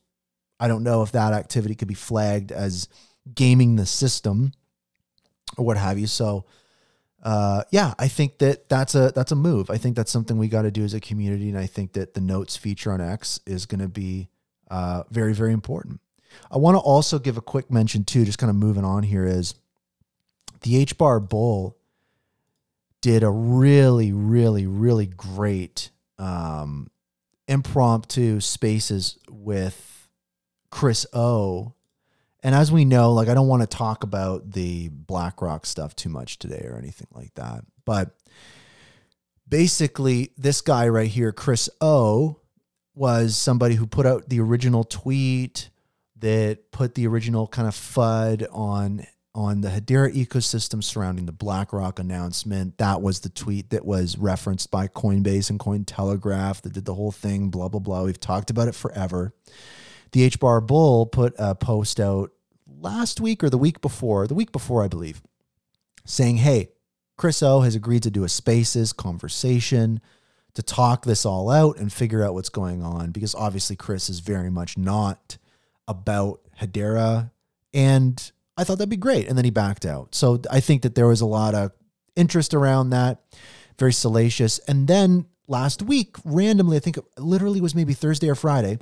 I don't know if that activity could be flagged as gaming the system or what have you. So, yeah, I think that's a move. I think that's something we got to do as a community. And I think that the notes feature on X is going to be very, very important. I want to also give a quick mention too, just kind of moving on here, is the HBAR Bull did a really, really, really great impromptu spaces with Chris O. And as we know, like, I don't want to talk about the BlackRock stuff too much today or anything like that. But basically, this guy right here, Chris O, was somebody who put out the original tweet that put the original kind of FUD on the Hedera ecosystem surrounding the BlackRock announcement. That was the tweet that was referenced by Coinbase and Cointelegraph that did the whole thing, blah, blah, blah. We've talked about it forever. The HBAR Bull put a post out last week or the week before, I believe, saying, hey, Chris O has agreed to do a Spaces conversation to talk this all out and figure out what's going on, because obviously Chris is very much not about Hedera, and I thought that'd be great. And then he backed out. So I think that there was a lot of interest around that, very salacious. And then last week, randomly, I think it literally was maybe Thursday or Friday,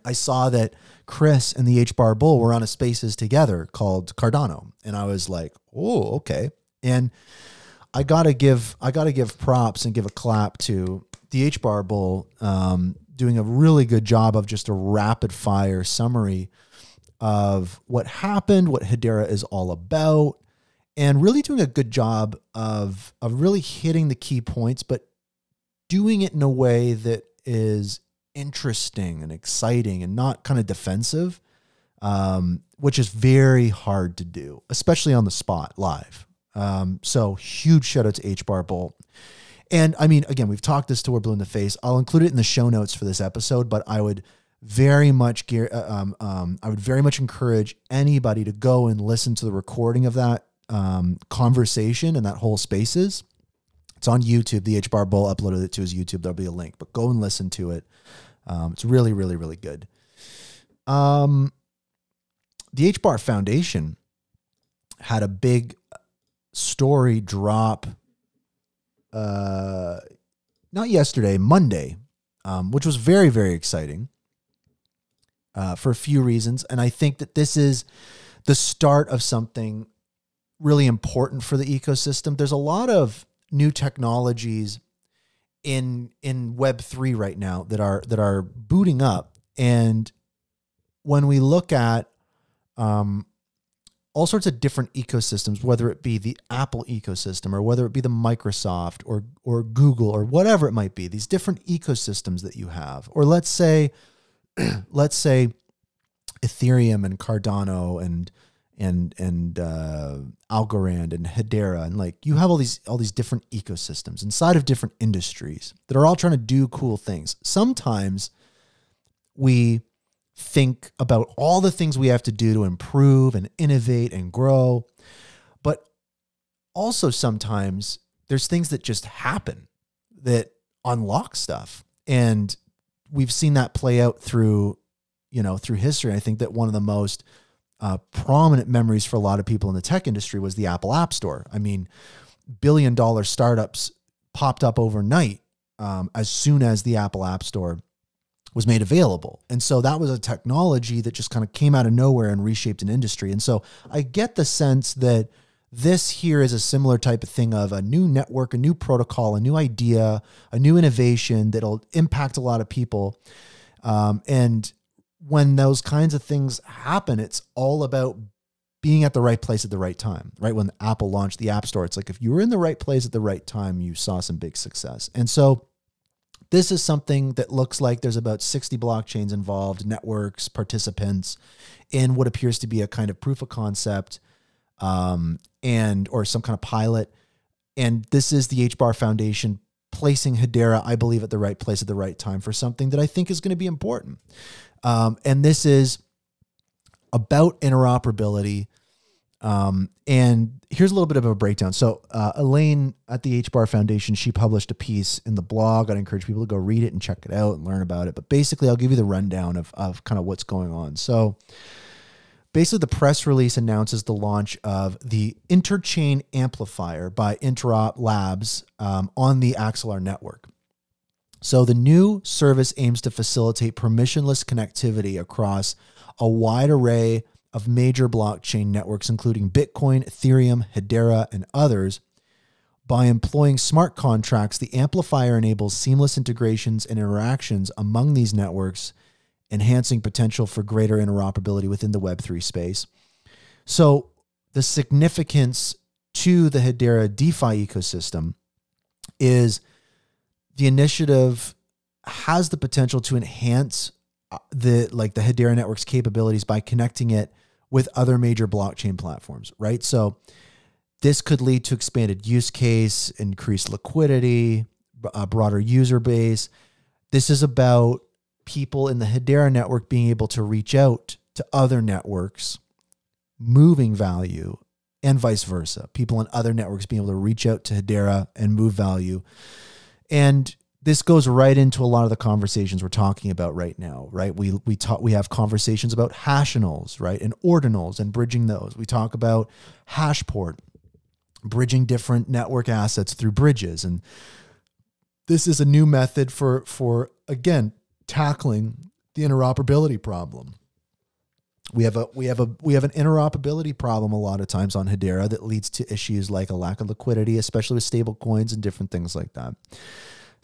I saw that Chris and the HBAR Bull were on a Spaces together called Cardano. And I was like, oh, okay. And I gotta give props and give a clap to the HBAR Bull, doing a really good job of just a rapid fire summary of what happened, what Hedera is all about, and really doing a good job of really hitting the key points, but doing it in a way that is interesting and exciting and not kind of defensive, which is very hard to do, especially on the spot live. So huge shout out to HBAR Bull. And I mean, again, we've talked this till we're blue in the face. I'll include it in the show notes for this episode, but I would very much encourage anybody to go and listen to the recording of that conversation and that whole Spaces. It's on YouTube. The HBAR Bull uploaded it to his YouTube. There'll be a link, but go and listen to it. It's really, really, really good. The HBAR Foundation had a big story drop, not yesterday, Monday, which was very, very exciting for a few reasons. And I think that this is the start of something really important for the ecosystem. There's a lot of new technologies in Web3 right now that are booting up. And when we look at all sorts of different ecosystems, whether it be the Apple ecosystem or whether it be the Microsoft or Google or whatever it might be, these different ecosystems that you have, or let's say Ethereum and Cardano and Algorand and Hedera, and like you have all these different ecosystems inside of different industries that are all trying to do cool things. Sometimes we think about all the things we have to do to improve and innovate and grow, but also sometimes there's things that just happen that unlock stuff, and we've seen that play out through history. I think that one of the most prominent memories for a lot of people in the tech industry was the Apple App Store. I mean, billion-dollar startups popped up overnight as soon as the Apple App Store was made available. And so that was a technology that just kind of came out of nowhere and reshaped an industry. And so I get the sense that this here is a similar type of thing of a new network, a new protocol, a new idea, a new innovation that'll impact a lot of people. And when those kinds of things happen, it's all about being at the right place at the right time, right? When Apple launched the App Store, it's like if you were in the right place at the right time, you saw some big success. And so this is something that looks like there's about 60 blockchains involved, networks, participants, in what appears to be a kind of proof of concept or some kind of pilot. And this is the HBAR Foundation placing Hedera, I believe, at the right place at the right time for something that I think is going to be important. And this is about interoperability. And here's a little bit of a breakdown. So Elaine at the HBAR Foundation, she published a piece in the blog. I'd encourage people to go read it and check it out and learn about it. But basically, I'll give you the rundown of kind of what's going on. So basically, the press release announces the launch of the Interchain Amplifier by Interop Labs on the Axelar network. So the new service aims to facilitate permissionless connectivity across a wide array of major blockchain networks, including Bitcoin, Ethereum, Hedera, and others. By employing smart contracts, the amplifier enables seamless integrations and interactions among these networks, enhancing potential for greater interoperability within the Web3 space. So the significance to the Hedera DeFi ecosystem is the initiative has the potential to enhance the Hedera network's capabilities by connecting it with other major blockchain platforms, right? So this could lead to expanded use case, increased liquidity, a broader user base. This is about people in the Hedera network being able to reach out to other networks, moving value, and vice versa. People in other networks being able to reach out to Hedera and move value. And this goes right into a lot of the conversations we're talking about right now, right? We have conversations about hashinals, right? And ordinals and bridging those. We talk about hashport, bridging different network assets through bridges. And this is a new method for again, tackling the interoperability problem. We have an interoperability problem a lot of times on Hedera that leads to issues like a lack of liquidity, especially with stable coins and different things like that.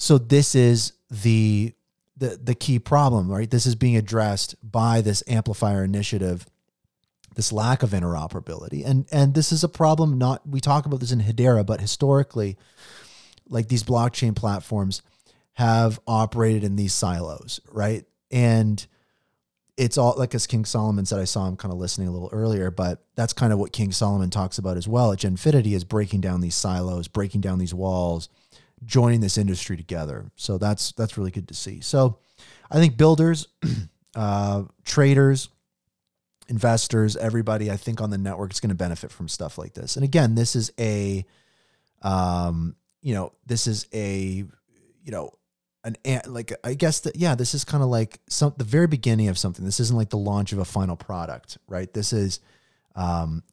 So this is the key problem, right? This is being addressed by this amplifier initiative, this lack of interoperability. And this is a problem, we talk about this in Hedera, but historically, like these blockchain platforms have operated in these silos, right? And it's all, like as King Solomon said, I saw him kind of listening a little earlier, but that's kind of what King Solomon talks about as well at Genfinity, is breaking down these silos, breaking down these walls, joining this industry together. So that's really good to see. So I think builders, traders, investors, everybody, I think on the network is going to benefit from stuff like this. And again, this is this is kind of like the very beginning of something. This isn't like the launch of a final product, right? This is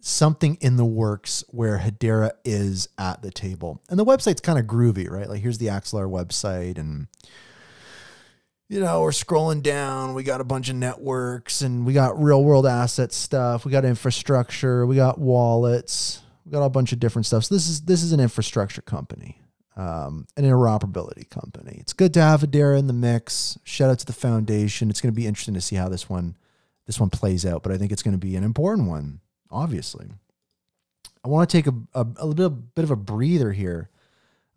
something in the works where Hedera is at the table. And the website's kind of groovy, right? Like here's the Axelar website, and we're scrolling down. We got a bunch of networks, and we got real world asset stuff. We got infrastructure. We got wallets. We got a bunch of different stuff. So this is an infrastructure company, an interoperability company. It's good to have Hedera in the mix. Shout out to the foundation. It's going to be interesting to see how this one plays out, but I think it's going to be an important one. Obviously, I want to take a bit of a breather here,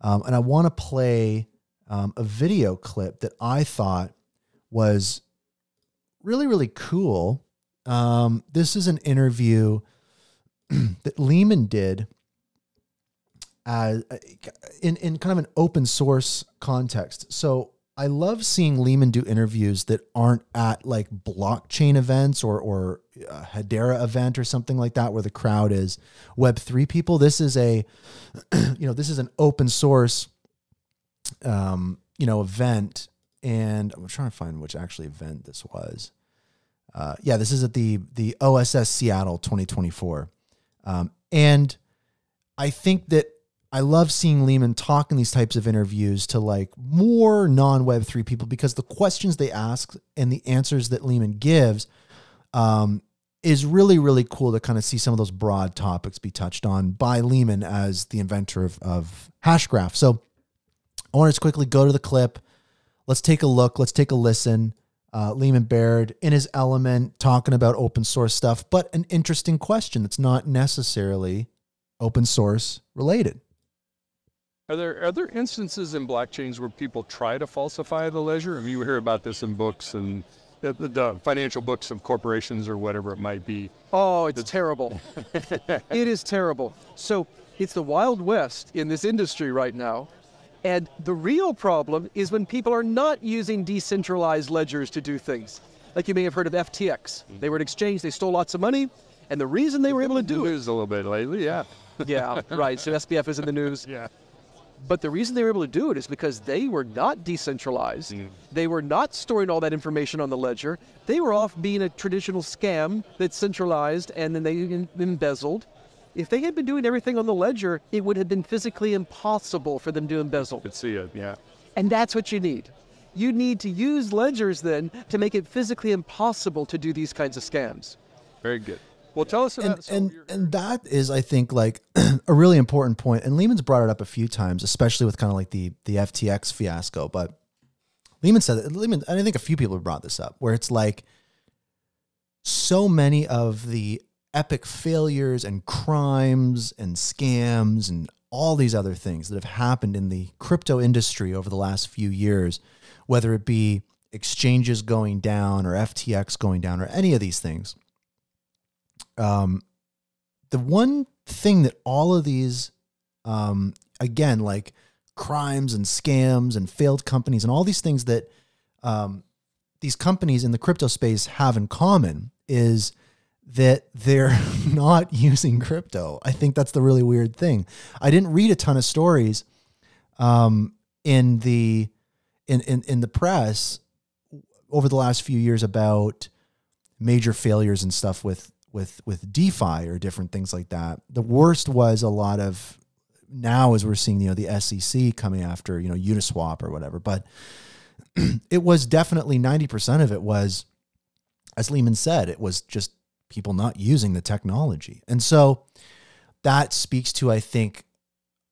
and I want to play a video clip that I thought was really, really cool. This is an interview that Leemon did in kind of an open source context. So I love seeing Leemon do interviews that aren't at like blockchain events or a Hedera event or something like that, where the crowd is Web3 people. This is this is an open source, event. And I'm trying to find which actually event this was. This is at the OSS Seattle 2024. And I think that I love seeing Leemon talk in these types of interviews to like more non-Web3 people, because the questions they ask and the answers that Leemon gives is really, really cool to kind of see some of those broad topics be touched on by Leemon as the inventor of Hashgraph. So I want to just quickly go to the clip. Let's take a look. Let's take a listen. Leemon Baird in his element talking about open source stuff, but an interesting question that's not necessarily open source related. Are there instances in blockchains where people try to falsify the ledger? I mean, you hear about this in books and the financial books of corporations or whatever it might be. Oh, it's terrible. It is terrible. So it's the Wild West in this industry right now. And the real problem is when people are not using decentralized ledgers to do things. Like you may have heard of FTX. They were an exchange, they stole lots of money, and the reason they were able to do it... news a little bit lately, yeah. Yeah, right. So SBF is in the news. Yeah. But the reason they were able to do it is because they were not decentralized. They were not storing all that information on the ledger. They were off being a traditional scam that's centralized, and then they embezzled. If they had been doing everything on the ledger, it would have been physically impossible for them to embezzle. Could see it, yeah. And that's what you need. You need to use ledgers then to make it physically impossible to do these kinds of scams. Very good. Well, tell us about... And that is, I think, like a really important point. And Leemon's brought it up a few times, especially with kind of like the FTX fiasco. But Leemon said that, and I think a few people have brought this up, where it's like so many of the epic failures and crimes and scams and all these other things that have happened in the crypto industry over the last few years, whether it be exchanges going down or FTX going down or any of these things, the one thing that all of these, again, like crimes and scams and failed companies and all these things that these companies in the crypto space have in common is that they're not using crypto. I think that's the really weird thing. I didn't read a ton of stories in the press over the last few years about major failures and stuff with DeFi or different things like that. The worst was a lot of, now as we're seeing, the SEC coming after, Uniswap or whatever, but it was definitely 90% of it was, as Leemon said, it was just people not using the technology. And so that speaks to, I think,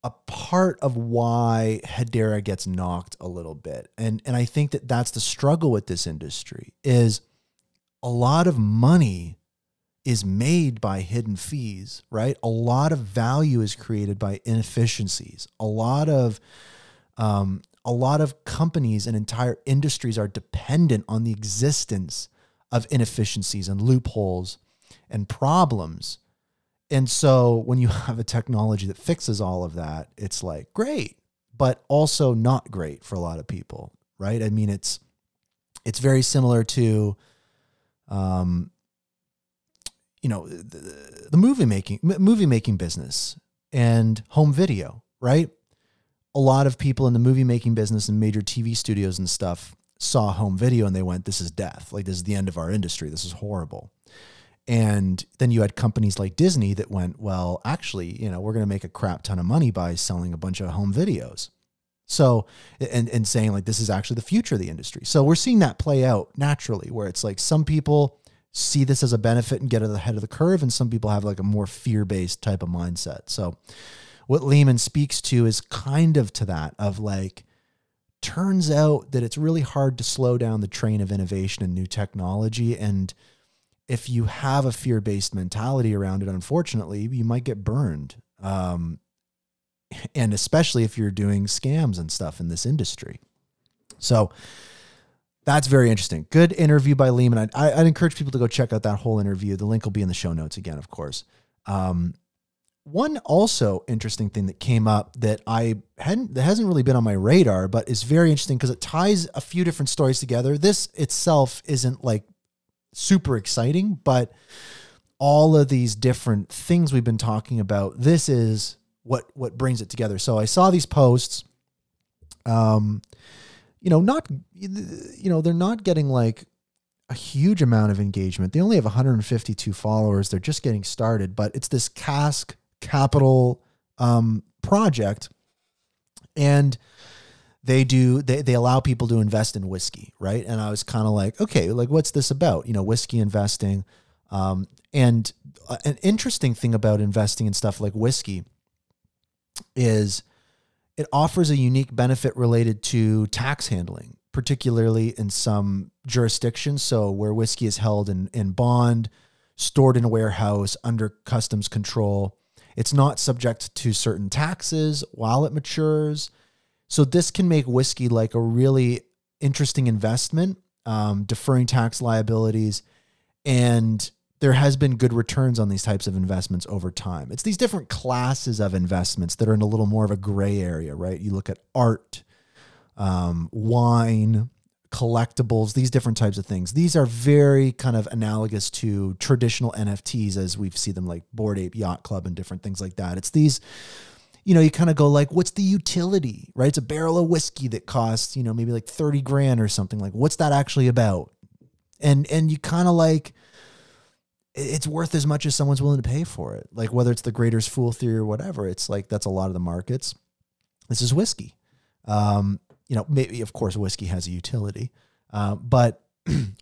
a part of why Hedera gets knocked a little bit. And I think that that's the struggle with this industry is a lot of money is made by hidden fees, right? A lot of value is created by inefficiencies. A lot of companies and entire industries are dependent on the existence of inefficiencies and loopholes and problems. And so when you have a technology that fixes all of that, it's like great, but also not great for a lot of people, right? I mean, it's very similar to, the movie making business and home video, right? A lot of people in the movie making business and major TV studios and stuff saw home video and they went, this is death. Like, this is the end of our industry. This is horrible. And then you had companies like Disney that went, well, actually, we're going to make a crap ton of money by selling a bunch of home videos. So, and saying like, this is actually the future of the industry. So we're seeing that play out naturally, where it's like some people see this as a benefit and get ahead of the curve, and some people have like a more fear-based type of mindset. So what Leemon speaks to is kind of to that, of like, turns out that it's really hard to slow down the train of innovation and new technology. And if you have a fear-based mentality around it, unfortunately, you might get burned. And especially if you're doing scams and stuff in this industry. So that's very interesting. Good interview by Leemon. I'd encourage people to go check out that whole interview. The link will be in the show notes again, of course. One also interesting thing that came up that that hasn't really been on my radar, but is very interesting because it ties a few different stories together. This itself isn't like super exciting, but all of these different things we've been talking about, this is what brings it together. So I saw these posts, they're not getting like a huge amount of engagement. They only have 152 followers. They're just getting started, but it's this Cask Capital project, and they allow people to invest in whiskey, right? And I was kind of like, okay, like what's this about? Whiskey investing. And an interesting thing about investing in stuff like whiskey is it offers a unique benefit related to tax handling, particularly in some jurisdictions. So where whiskey is held in bond, stored in a warehouse under customs control, it's not subject to certain taxes while it matures. So this can make whiskey like a really interesting investment, deferring tax liabilities, and there has been good returns on these types of investments over time. It's these different classes of investments that are in a little more of a gray area, right? You look at art, wine, collectibles, these different types of things. These are very kind of analogous to traditional NFTs as we've seen them, like Bored Ape Yacht Club and different things like that. It's these, you kind of go like, what's the utility, right? It's a barrel of whiskey that costs, maybe like 30 grand or something. Like, what's that actually about? And you kind of like, it's worth as much as someone's willing to pay for it. Like whether it's the greater's fool theory or whatever, it's like, that's a lot of the markets. This is whiskey. Maybe of course whiskey has a utility. But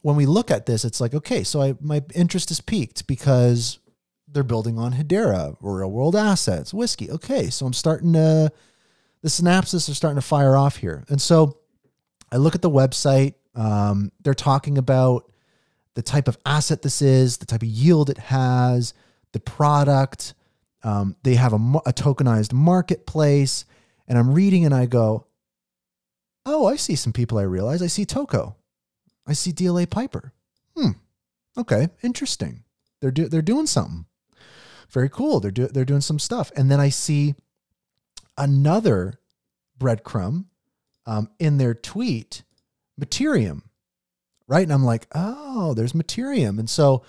when we look at this, it's like, okay, so my interest is piqued because they're building on Hedera, real world assets, whiskey. Okay. So the synapses are starting to fire off here. And so I look at the website. They're talking about the type of asset this is, the type of yield it has, the product. They have a tokenized marketplace, and I'm reading and I go, oh, I see some people I realize. I see TOKO. I see DLA Piper. Okay, interesting. They're doing something. Very cool. They're doing some stuff. And then I see another breadcrumb in their tweet, Materium, right? And I'm like, oh, there's Materium. And so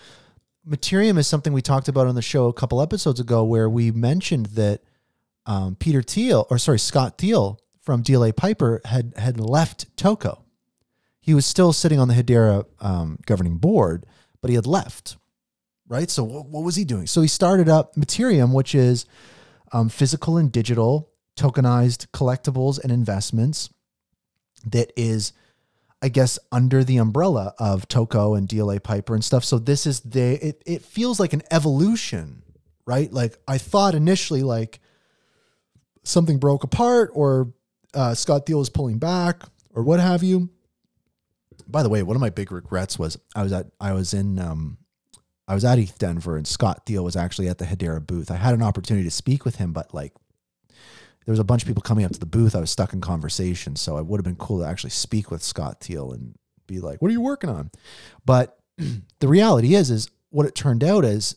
Materium is something we talked about on the show a couple episodes ago, where we mentioned that Scott Thiel from DLA Piper had left TOKO. He was still sitting on the Hedera governing board, but he had left, right? So what was he doing? So he started up Materium, which is physical and digital tokenized collectibles and investments that is, I guess, under the umbrella of TOKO and DLA Piper and stuff. So this is it feels like an evolution, right? Like I thought initially like something broke apart or Scott Thiel was pulling back or what have you. By the way, one of my big regrets was I was at ETH Denver and Scott Thiel was actually at the Hedera booth. I had an opportunity to speak with him, but like there was a bunch of people coming up to the booth. I was stuck in conversation. So it would have been cool to actually speak with Scott Thiel and be like, what are you working on? But the reality is what it turned out is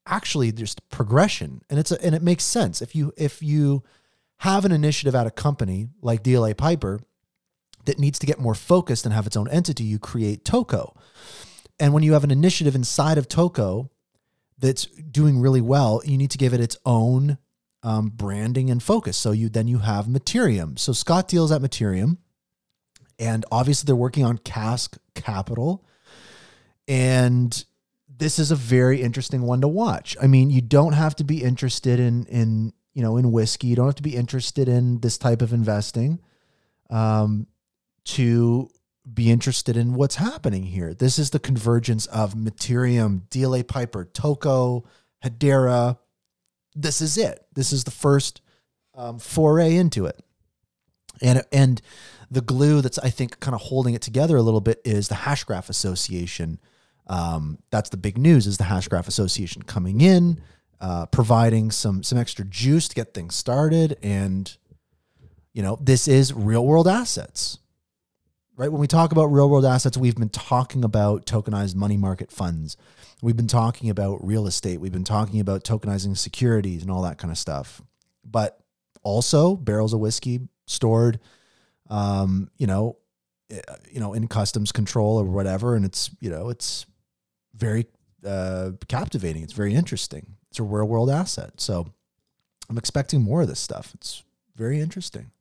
actually just progression. And it makes sense. If you have an initiative at a company like DLA Piper that needs to get more focused and have its own entity, you create TOKO. And when you have an initiative inside of TOKO that's doing really well, you need to give it its own branding and focus. So you have Materium. So Scott Thiel's at Materium, and obviously they're working on Cask Capital. And this is a very interesting one to watch. I mean, you don't have to be interested in whiskey. You don't have to be interested in this type of investing to be interested in what's happening here. This is the convergence of Materium, DLA Piper, TOKO, Hedera. This is it. This is the first foray into it. And the glue that's, I think, kind of holding it together a little bit is the Hashgraph Association. That's the big news, is the Hashgraph Association coming in, providing some extra juice to get things started. And, this is real world assets, right? When we talk about real world assets, we've been talking about tokenized money market funds. We've been talking about real estate. We've been talking about tokenizing securities and all that kind of stuff. But also barrels of whiskey stored, in customs control or whatever. And it's very captivating. It's very interesting. It's a real world asset. So I'm expecting more of this stuff. It's very interesting.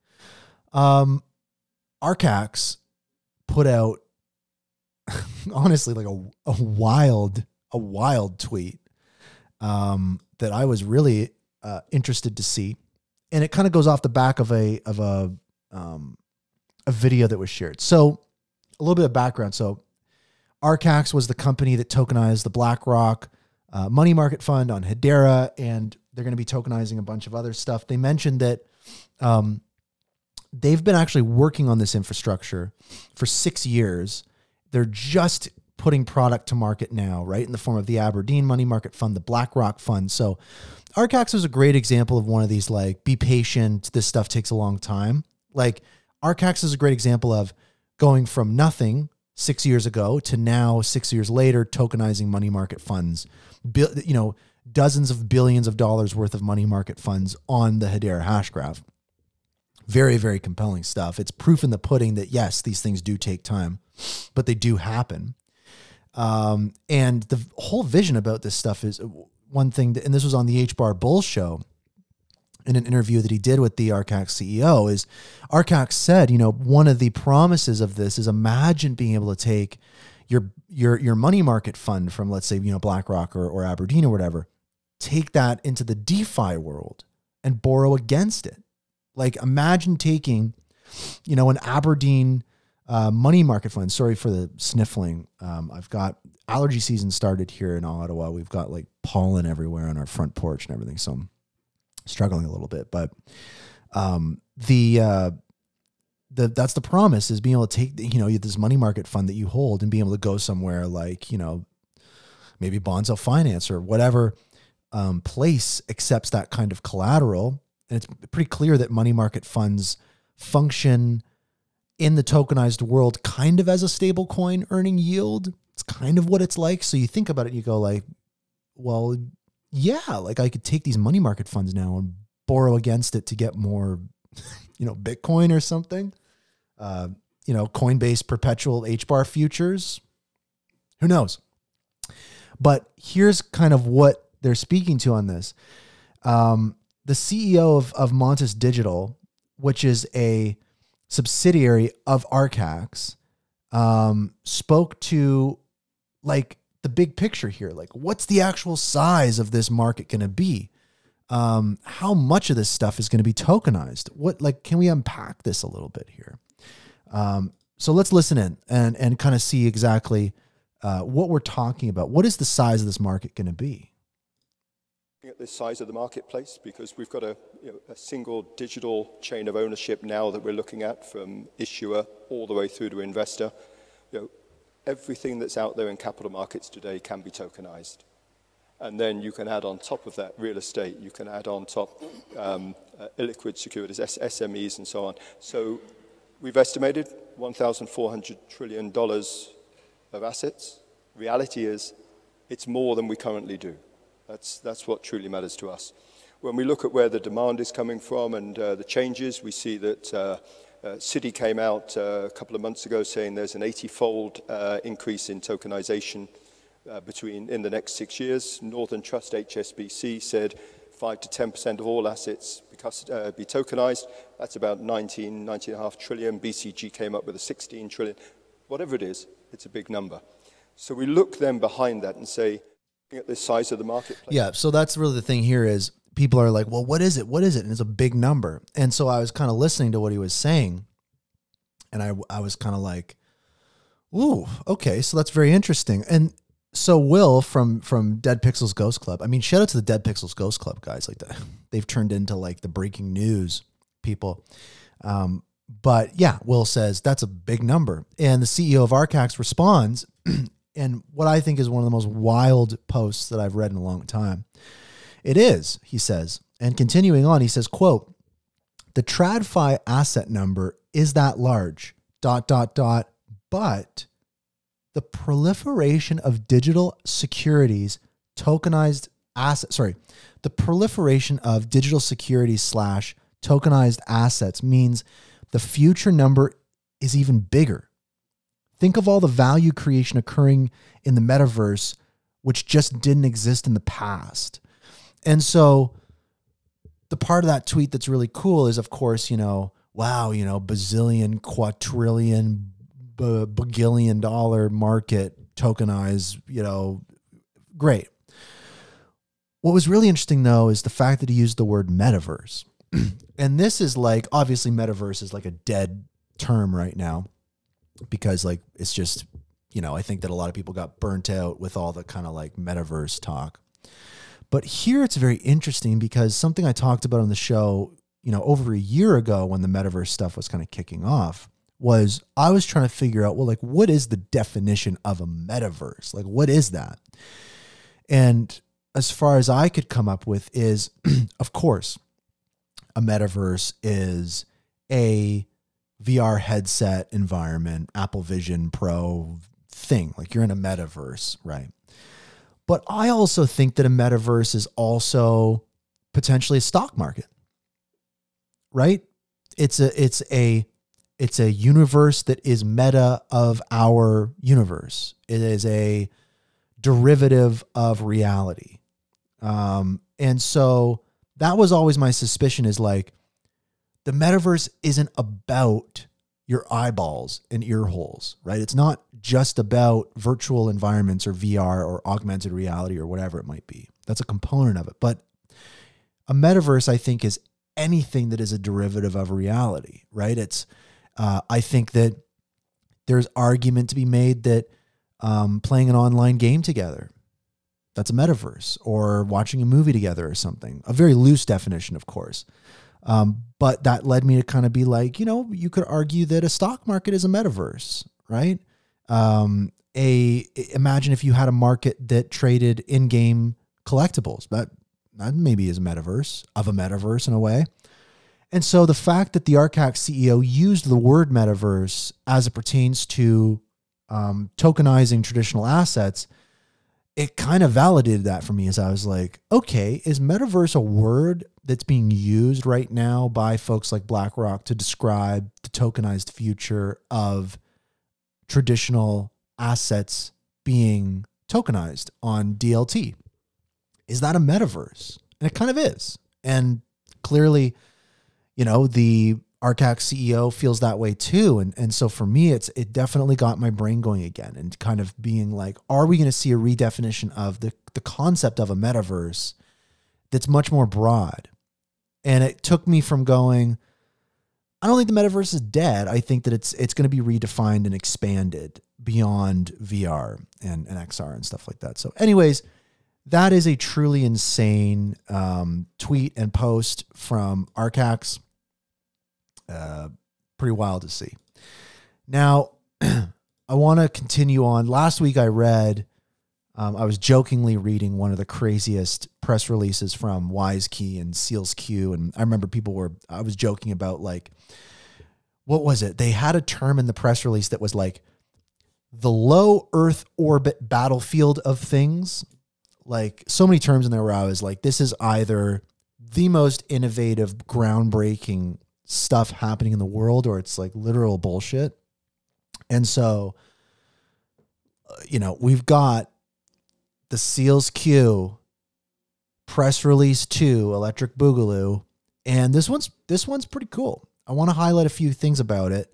Archax put out honestly like a wild tweet that I was really interested to see, and it kind of goes off the back of a video that was shared. So a little bit of background. So Archax was the company that tokenized the BlackRock money market fund on Hedera, and they're going to be tokenizing a bunch of other stuff. They mentioned that they've been actually working on this infrastructure for 6 years. They're just putting product to market now, right? In the form of the Aberdeen money market fund, the BlackRock fund. So Archax is a great example of one of these, like, be patient, this stuff takes a long time. Like Archax is a great example of going from nothing 6 years ago to now 6 years later, tokenizing money market funds, dozens of billions of dollars worth of money market funds on the Hedera Hashgraph. Very, very compelling stuff. It's proof in the pudding that yes, these things do take time, but they do happen. And the whole vision about this stuff is one thing that, and this was on the HBAR Bull show in an interview that he did with the Archax CEO, is Archax said, one of the promises of this is imagine being able to take your money market fund from, let's say, BlackRock or Aberdeen or whatever, take that into the DeFi world and borrow against it. Like imagine taking, an Aberdeen money market fund. Sorry for the sniffling. I've got allergy season started here in Ottawa. We've got like pollen everywhere on our front porch and everything. So I'm struggling a little bit, but that's the promise, is being able to take, this money market fund that you hold and being able to go somewhere like, maybe BonzoFinance or whatever place accepts that kind of collateral. And it's pretty clear that money market funds function in the tokenized world kind of as a stable coin earning yield. It's kind of what it's like. So you think about it and you go like, well, yeah, like I could take these money market funds now and borrow against it to get more, Bitcoin or something. Coinbase perpetual HBAR futures. Who knows? But here's kind of what they're speaking to on this. The CEO of Montes Digital, which is a subsidiary of Archax, spoke to like the big picture here. Like, what's the actual size of this market going to be? How much of this stuff is going to be tokenized? Can we unpack this a little bit here? So let's listen in and kind of see exactly what we're talking about. What is the size of this market going to be? At the size of the marketplace, because we've got a single digital chain of ownership now that we're looking at, from issuer all the way through to investor. Everything that's out there in capital markets today can be tokenized. And then you can add on top of that real estate, you can add on top illiquid securities, SMEs and so on. So we've estimated $1,400 trillion of assets. Reality is it's more than we currently do. That's what truly matters to us. When we look at where the demand is coming from and the changes, we see that Citi came out a couple of months ago saying there's an 80-fold increase in tokenization in the next 6 years. Northern Trust HSBC said 5 to 10% of all assets be tokenized. That's about 19.5 trillion. BCG came up with a 16 trillion. Whatever it is, it's a big number. So we look then behind that and say, at the size of the marketplace. Yeah, so that's really the thing here is people are like, well, what is it? What is it? And it's a big number. And so I was kind of listening to what he was saying, and I was kind of like, ooh, okay, so that's very interesting. And so Will from Dead Pixels Ghost Club, I mean, shout out to the Dead Pixels Ghost Club guys. Like they've turned into like the breaking news people. But yeah, Will says that's a big number. And the CEO of Archax responds, and what I think is one of the most wild posts that I've read in a long time. It is, he says, and continuing on, he says, quote, the TradFi asset number is that large, ... but the proliferation of digital securities, tokenized assets, the proliferation of digital securities / tokenized assets means the future number is even bigger. Think of all the value creation occurring in the metaverse, which just didn't exist in the past. And so the part of that tweet that's really cool is, of course, wow, bazillion, quadrillion, bagillion dollar market tokenized, great. What was really interesting, though, is the fact that he used the word metaverse. And this is like, obviously, metaverse is like a dead term right now, because like it's just, I think that a lot of people got burnt out with all the kind of like metaverse talk. But here it's very interesting because something I talked about on the show, over a year ago when the metaverse stuff was kind of kicking off, was I was trying to figure out, well, like, what is the definition of a metaverse? Like, what is that? And as far as I could come up with is, of course, a metaverse is a VR headset environment, Apple Vision Pro thing. Like you're in a metaverse, right? But I also think that a metaverse is also potentially a stock market, right? It's a universe that is meta of our universe. It is a derivative of reality. And so that was always my suspicion, is like, the metaverse isn't about your eyeballs and ear holes, right? It's not just about virtual environments or VR or augmented reality or whatever it might be. That's a component of it. But a metaverse, I think, is anything that is a derivative of reality, right? It's, I think that there's argument to be made that playing an online game together, that's a metaverse, or watching a movie together or something. A very loose definition, of course. But that led me to kind of be like, you could argue that a stock market is a metaverse, right? Imagine if you had a market that traded in-game collectibles. That maybe is a metaverse in a way. And so the fact that the Archax CEO used the word metaverse as it pertains to tokenizing traditional assets, it kind of validated that for me, as I was like, okay, is metaverse a word that's being used right now by folks like BlackRock to describe the tokenized future of traditional assets being tokenized on DLT? Is that a metaverse? And it kind of is. And clearly, you know, the Archax CEO feels that way too. And so for me, it definitely got my brain going again and kind of being like, are we going to see a redefinition of the concept of a metaverse that's much more broad? And it took me from going, I don't think the metaverse is dead. I think that it's going to be redefined and expanded beyond VR and XR and stuff like that. So anyways, that is a truly insane tweet and post from Archax. Pretty wild to see. Now, I want to continue on. Last week I read, I was jokingly reading one of the craziest press releases from WiseKey and SEALSQ. And I remember I was joking about like, what was it? They had a term in the press release that was like the low Earth orbit battlefield of things. Like so many terms in there where I was like, this is either the most innovative, groundbreaking stuff happening in the world, or it's like literal bullshit. And so, you know, we've got the SEALSQ press release 2, Electric Boogaloo, and this one's pretty cool. I want to highlight a few things about it.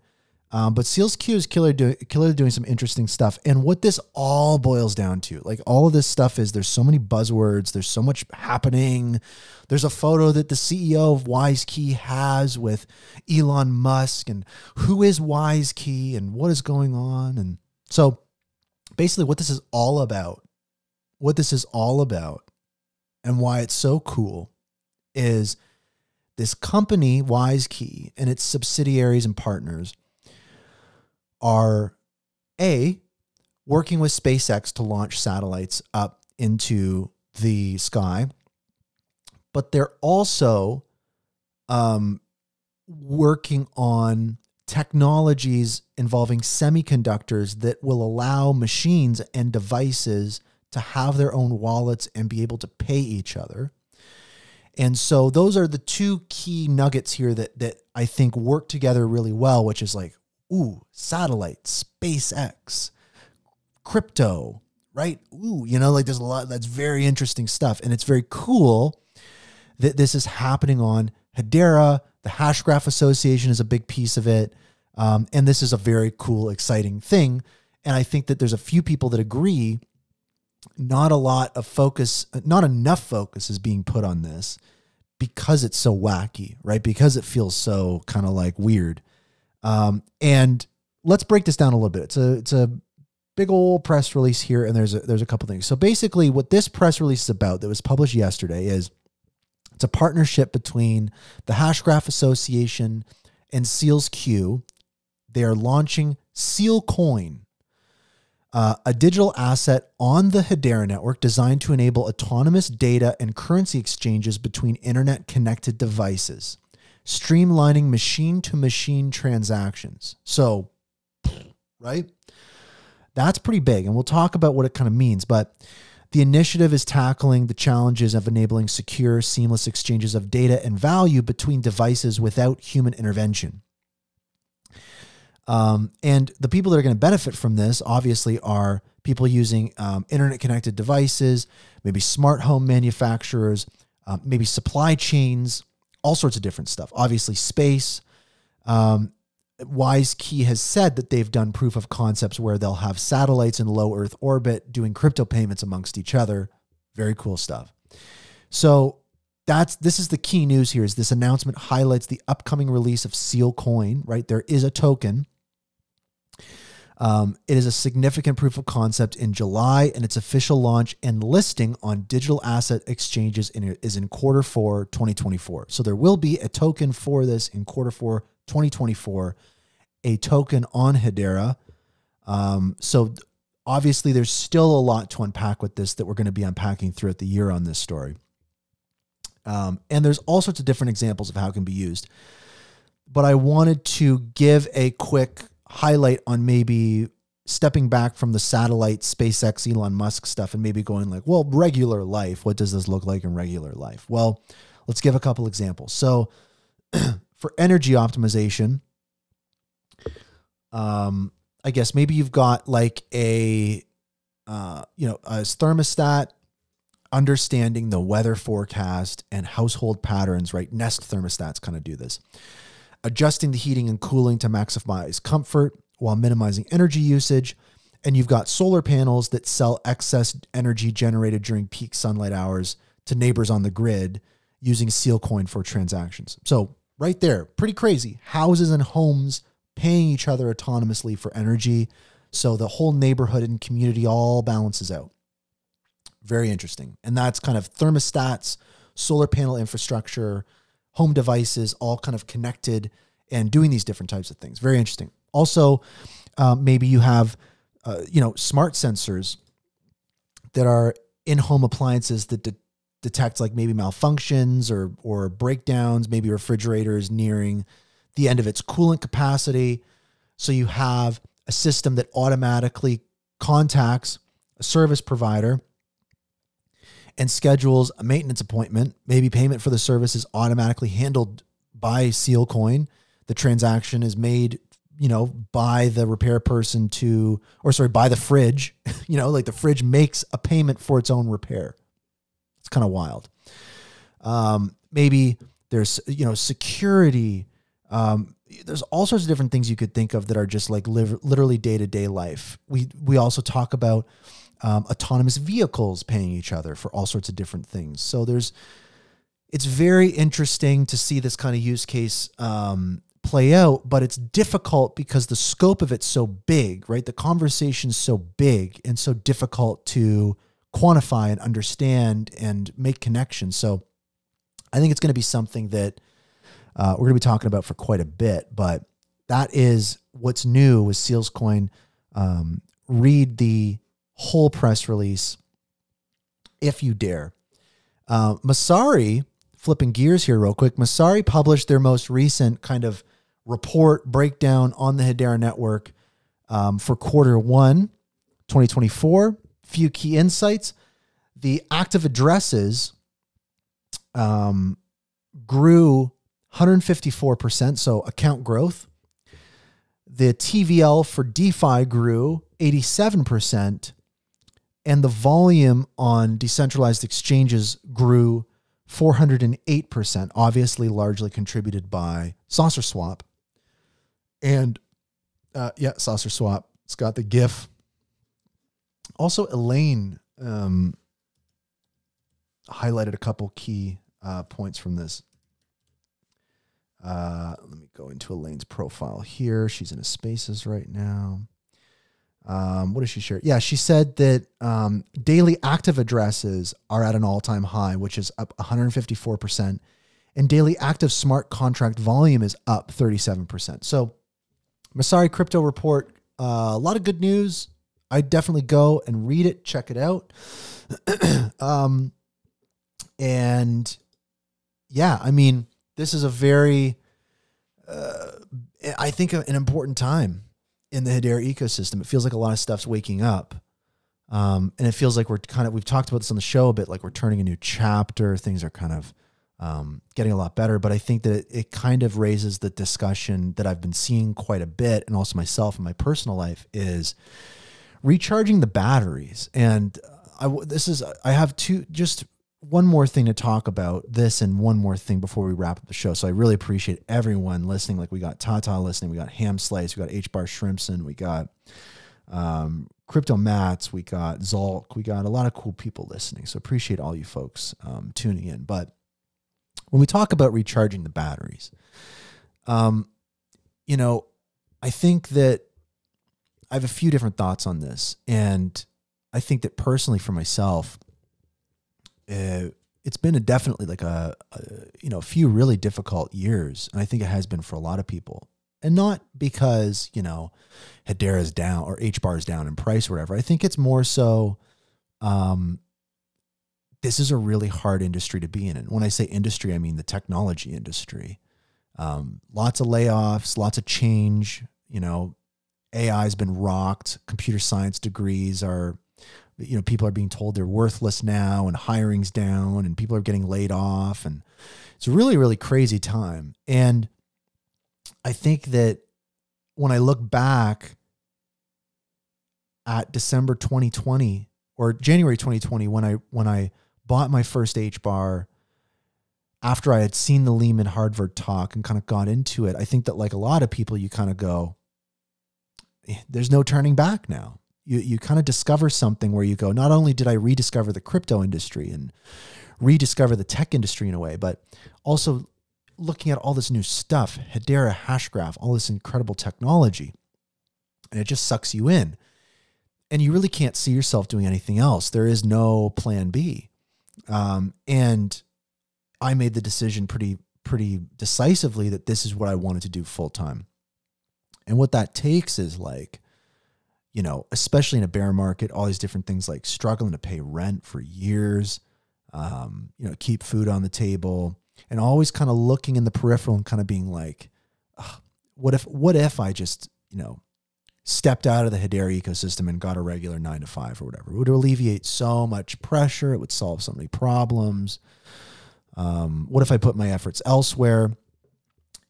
But SEALSQ is killer doing some interesting stuff. And what this all boils down to, like all of this stuff is there's so many buzzwords. There's so much happening. There's a photo that the CEO of WiseKey has with Elon Musk and who is WiseKey and what is going on. And so basically what this is all about and why it's so cool is this company, WiseKey, and its subsidiaries and partners are working with SpaceX to launch satellites up into the sky, but they're also working on technologies involving semiconductors that will allow machines and devices to have their own wallets and be able to pay each other. And so those are the two key nuggets here that I think work together really well, which is like, ooh, satellites, SpaceX, crypto, right? Ooh, you know, like there's a lot that's very interesting stuff. And it's very cool that this is happening on Hedera. The Hashgraph Association is a big piece of it. And this is a very cool, exciting thing. And I think that there's a few people that agree not enough focus is being put on this because it's so wacky, right? Because it feels so kind of like weird. And let's break this down a little bit. It's a big old press release here, and there's a couple things. So basically what this press release is about that was published yesterday is it's a partnership between the Hashgraph Association and SEALSQ. They are launching SealCoin, a digital asset on the Hedera network designed to enable autonomous data and currency exchanges between internet-connected devices, streamlining machine-to-machine transactions. So, right? That's pretty big, and we'll talk about what it kind of means, but the initiative is tackling the challenges of enabling secure, seamless exchanges of data and value between devices without human intervention. And the people that are going to benefit from this, obviously, are people using internet-connected devices, maybe smart home manufacturers, maybe supply chains, all sorts of different stuff. Obviously, space. WiseKey has said that they've done proof of concepts where they'll have satellites in low Earth orbit doing crypto payments amongst each other. Very cool stuff. So this is the key news here. Is this announcement highlights the upcoming release of SealCoin, right? There is a token. It is a significant proof of concept in July, and its official launch and listing on digital asset exchanges is in Q4 2024. So there will be a token for this in Q4 2024, a token on Hedera. So obviously there's still a lot to unpack with this that we're going to be unpacking throughout the year on this story. And there's all sorts of different examples of how it can be used. But I wanted to give a quick highlight on maybe stepping back from the satellite SpaceX Elon Musk stuff and maybe going like, well, regular life, what does this look like in regular life? Well, let's give a couple examples. So for energy optimization, I guess maybe you've got like a thermostat, understanding the weather forecast and household patterns, right? Nest thermostats kind of do this. Adjusting the heating and cooling to maximize comfort while minimizing energy usage. And you've got solar panels that sell excess energy generated during peak sunlight hours to neighbors on the grid using SEALcoin for transactions. So right there, pretty crazy. Houses and homes paying each other autonomously for energy. So the whole neighborhood and community all balances out. Very interesting. And that's kind of thermostats, solar panel infrastructure, home devices, all kind of connected and doing these different types of things. Very interesting. Also, maybe you have, smart sensors that are in-home appliances that detect like maybe malfunctions or breakdowns, maybe refrigerators nearing the end of its coolant capacity. So you have a system that automatically contacts a service provider and schedules a maintenance appointment. Maybe payment for the service is automatically handled by SEALcoin. The transaction is made, by the repair person by the fridge, like the fridge makes a payment for its own repair. It's kind of wild. Maybe there's, security. There's all sorts of different things you could think of that are just like literally day-to-day life. We also talk about autonomous vehicles paying each other for all sorts of different things. So it's very interesting to see this kind of use case play out, but it's difficult because the scope of it's so big, right? The conversation's so big and so difficult to quantify and understand and make connections. So I think it's going to be something that we're going to be talking about for quite a bit, but that is what's new with SEALScoin. Read the whole press release if you dare. Messari, flipping gears here real quick, Messari published their most recent kind of report breakdown on the Hedera network for quarter 1, 2024. Few key insights. The active addresses grew 154%, so account growth. The TVL for DeFi grew 87%, and the volume on decentralized exchanges grew 408%, obviously largely contributed by SaucerSwap. And SaucerSwap, it's got the GIF. Also, Elaine highlighted a couple key points from this. Let me go into Elaine's profile here. She's in a Spaces right now. What does she share? Yeah, she said that daily active addresses are at an all-time high, which is up 154%. And daily active smart contract volume is up 37%. So Messari crypto report, a lot of good news. I definitely go and read it, check it out. And yeah, I mean, this is a very, I think an important time in the Hedera ecosystem. It feels like a lot of stuff's waking up. And it feels like we've talked about this on the show a bit, like we're turning a new chapter. Things are kind of getting a lot better, but I think that it kind of raises the discussion that I've been seeing quite a bit, and also myself in my personal life, is recharging the batteries. And I have just one more thing to talk about this and one more thing before we wrap up the show. So I really appreciate everyone listening. Like we got Tata listening, we got Ham Slice, we got HBAR Shrimpson, we got Crypto Mats, we got Zolk, we got a lot of cool people listening. So appreciate all you folks tuning in. But when we talk about recharging the batteries, I think that I have a few different thoughts on this. And I think that personally for myself, it's been definitely like a few really difficult years. And I think it has been for a lot of people. And not because, Hedera is down or HBAR is down in price or whatever. I think it's more so this is a really hard industry to be in. And when I say industry, I mean the technology industry. Lots of layoffs, lots of change. You know, AI has been rocked. Computer science degrees are, you know, people are being told they're worthless now, and hiring's down, and people are getting laid off. And it's a really, really crazy time. And I think that when I look back at December 2020 or January 2020, when I bought my first HBAR, after I had seen the Leemon Harvard talk and kind of got into it, I think that like a lot of people, you kind of go, there's no turning back now. You kind of discover something where you go, not only did I rediscover the crypto industry and rediscover the tech industry in a way, but also looking at all this new stuff, Hedera, Hashgraph, all this incredible technology, and it just sucks you in. And you really can't see yourself doing anything else. There is no plan B. And I made the decision pretty decisively that this is what I wanted to do full time. And what that takes is like, you know, especially in a bear market, all these different things like struggling to pay rent for years, you know, keep food on the table, and always kind of looking in the peripheral and kind of being like, what if I just, you know, stepped out of the Hedera ecosystem and got a regular 9-to-5 or whatever? It would alleviate so much pressure. It would solve so many problems. What if I put my efforts elsewhere?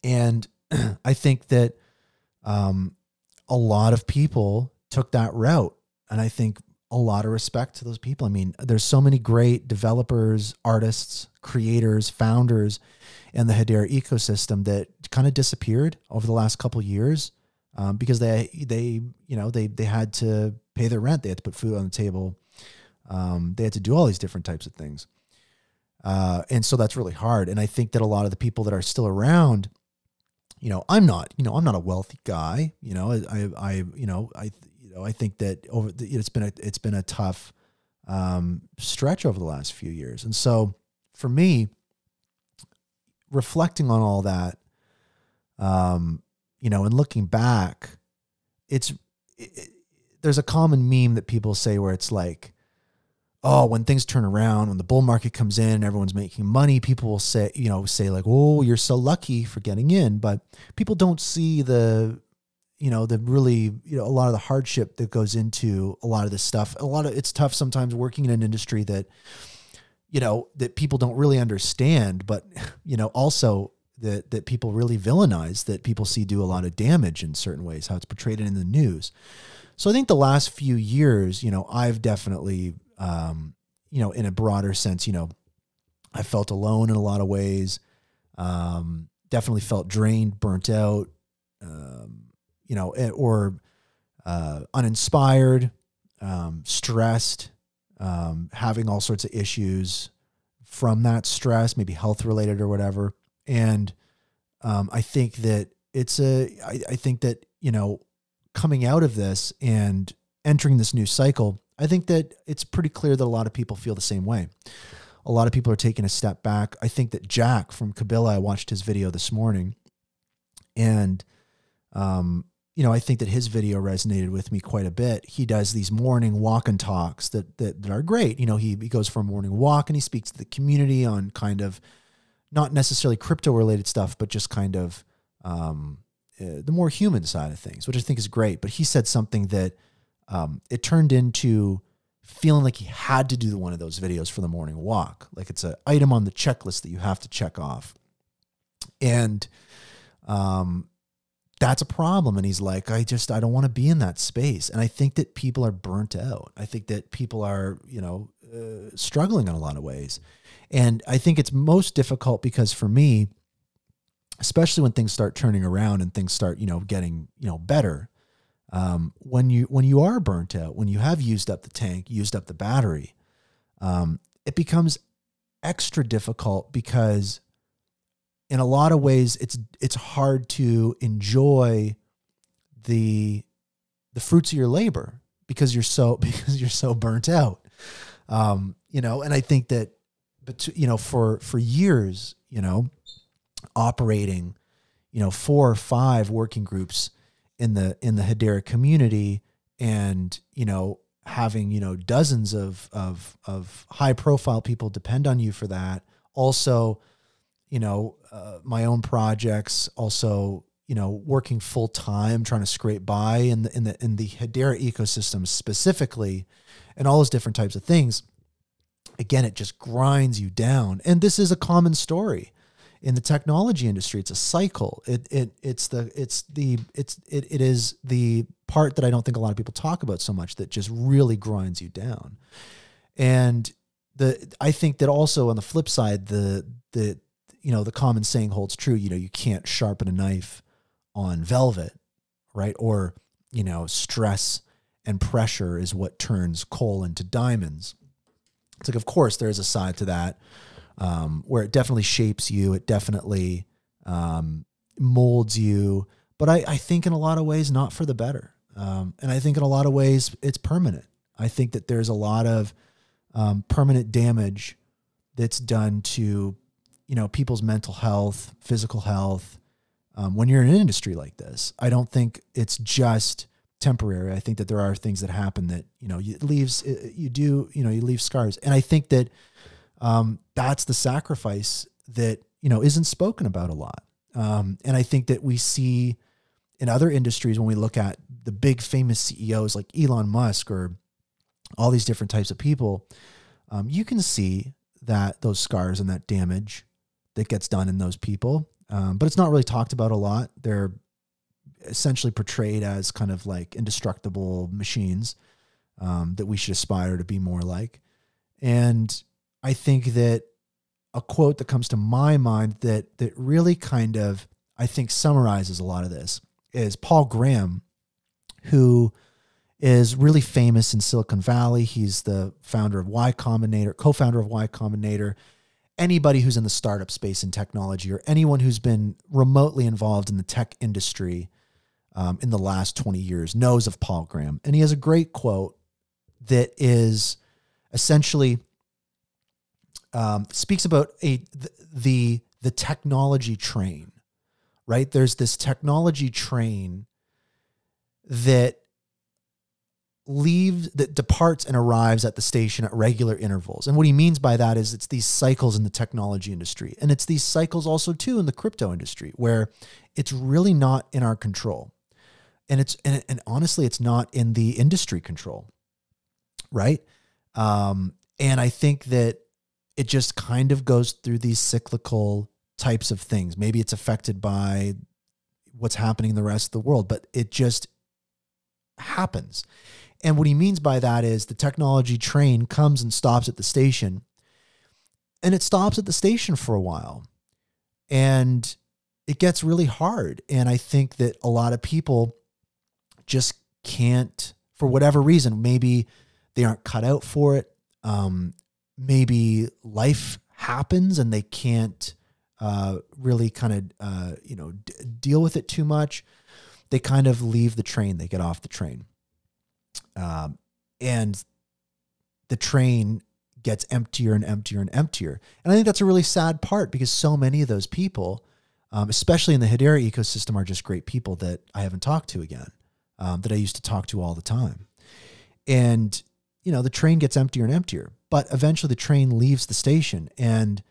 And I think that a lot of people took that route. And I think a lot of respect to those people. I mean, there's so many great developers, artists, creators, founders in the Hedera ecosystem that kind of disappeared over the last couple of years because they had to pay their rent. They had to put food on the table. They had to do all these different types of things. And so that's really hard. And I think that a lot of the people that are still around, you know, I'm not a wealthy guy. You know, I think that it's been a tough stretch over the last few years. And so for me, reflecting on all that, you know, and looking back, there's a common meme that people say where it's like, oh, when things turn around, when the bull market comes in and everyone's making money, people will say like, oh, you're so lucky for getting in. But people don't see the really, you know, a lot of the hardship that goes into a lot of this stuff. It's tough sometimes working in an industry that, you know, that people don't really understand, but, you know, also that people really villainize, that people see do a lot of damage in certain ways, how it's portrayed in the news. So I think the last few years, you know, I've definitely, you know, in a broader sense, you know, I felt alone in a lot of ways, definitely felt drained, burnt out, you know, or uninspired, stressed, having all sorts of issues from that stress, maybe health related or whatever. And I think that I think that, you know, coming out of this and entering this new cycle, I think that it's pretty clear that a lot of people feel the same way. A lot of people are taking a step back. I think that Jack from Kabila, I watched his video this morning, and, you know, I think that his video resonated with me quite a bit. He does these morning walk and talks that are great. You know, he goes for a morning walk and he speaks to the community on kind of not necessarily crypto related stuff, but just kind of the more human side of things, which I think is great. But he said something that it turned into feeling like he had to do one of those videos for the morning walk. Like it's an item on the checklist that you have to check off. And that's a problem. And he's like, I don't want to be in that space. And I think that people are burnt out. I think that people are, you know, struggling in a lot of ways. And I think it's most difficult because for me, especially when things start turning around and things start, you know, getting, you know, better, when you are burnt out, when you have used up the tank, used up the battery, it becomes extra difficult because in a lot of ways it's hard to enjoy the fruits of your labor because you're so burnt out. You know, and I think that, but you know, for years, you know, operating, you know, 4 or 5 working groups in the Hedera community, and, you know, having, you know, dozens of high profile people depend on you for that. Also, you know, my own projects, also, you know, working full time, trying to scrape by in the Hedera ecosystem specifically, and all those different types of things. Again, it just grinds you down. And this is a common story in the technology industry. It's a cycle. It is the part that I don't think a lot of people talk about so much, that just really grinds you down. And I think that also on the flip side, the common saying holds true. You know, you can't sharpen a knife on velvet, right? Or, you know, stress and pressure is what turns coal into diamonds. It's like, of course, there is a side to that where it definitely shapes you. It definitely molds you. But I think in a lot of ways, not for the better. And I think in a lot of ways, it's permanent. I think that there's a lot of permanent damage that's done to, you know, people's mental health, physical health. When you're in an industry like this, I don't think it's just temporary. I think that there are things that happen that, you know, you leave scars. And I think that that's the sacrifice that, you know, isn't spoken about a lot. And I think that we see in other industries, when we look at the big famous CEOs like Elon Musk or all these different types of people, you can see that those scars and that damage that gets done in those people. But it's not really talked about a lot. They're essentially portrayed as kind of like indestructible machines that we should aspire to be more like. And I think that a quote that comes to my mind that really kind of, I think, summarizes a lot of this is Paul Graham, who is really famous in Silicon Valley. He's the founder of Y Combinator, co-founder of Y Combinator. Anybody who's in the startup space in technology, or anyone who's been remotely involved in the tech industry in the last 20 years knows of Paul Graham. And he has a great quote that is essentially speaks about the technology train, right? There's this technology train that departs and arrives at the station at regular intervals. And what he means by that is it's these cycles in the technology industry. And it's these cycles also too in the crypto industry, where it's really not in our control. And honestly, it's not in the industry control, right? And I think that it just kind of goes through these cyclical types of things. Maybe it's affected by what's happening in the rest of the world, but it just happens. And what he means by that is the technology train comes and stops at the station, and it stops at the station for a while, and it gets really hard. And I think that a lot of people just can't, for whatever reason, maybe they aren't cut out for it. Maybe life happens and they can't really kind of, deal with it too much. They kind of leave the train. They get off the train. And the train gets emptier and emptier and emptier. And I think that's a really sad part, because so many of those people, especially in the Hedera ecosystem, are just great people that I haven't talked to again, that I used to talk to all the time. And, the train gets emptier and emptier, but eventually the train leaves the station. And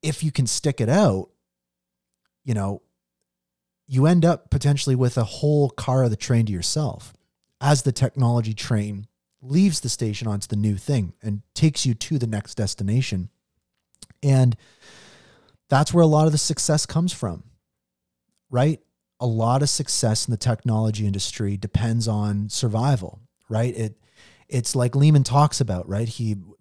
if you can stick it out, you end up potentially with a whole car of the train to yourself as the technology train leaves the station onto the new thing and takes you to the next destination. And that's where a lot of the success comes from, right? A lot of success in the technology industry depends on survival, right? It's like Leemon talks about, right?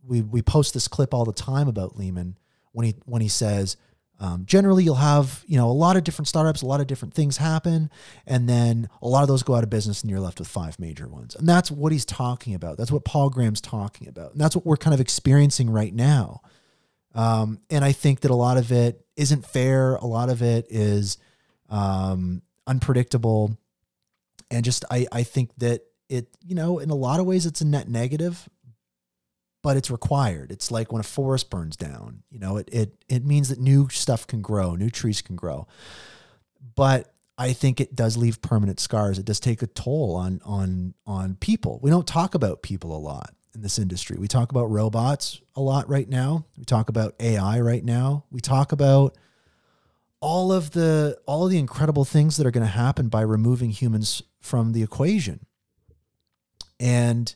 We post this clip all the time about Leemon when he says, generally you'll have, a lot of different startups, a lot of different things happen. And then a lot of those go out of business and you're left with 5 major ones. And that's what he's talking about. That's what Paul Graham's talking about. And that's what we're kind of experiencing right now. And I think that a lot of it isn't fair. A lot of it is unpredictable. And just, I think that it, in a lot of ways it's a net negative, but it's required. It's like when a forest burns down, it means that new stuff can grow, new trees can grow. But I think it does leave permanent scars. It does take a toll on people. We don't talk about people a lot in this industry. We talk about robots a lot right now. We talk about AI right now. We talk about all of the incredible things that are going to happen by removing humans from the equation. And,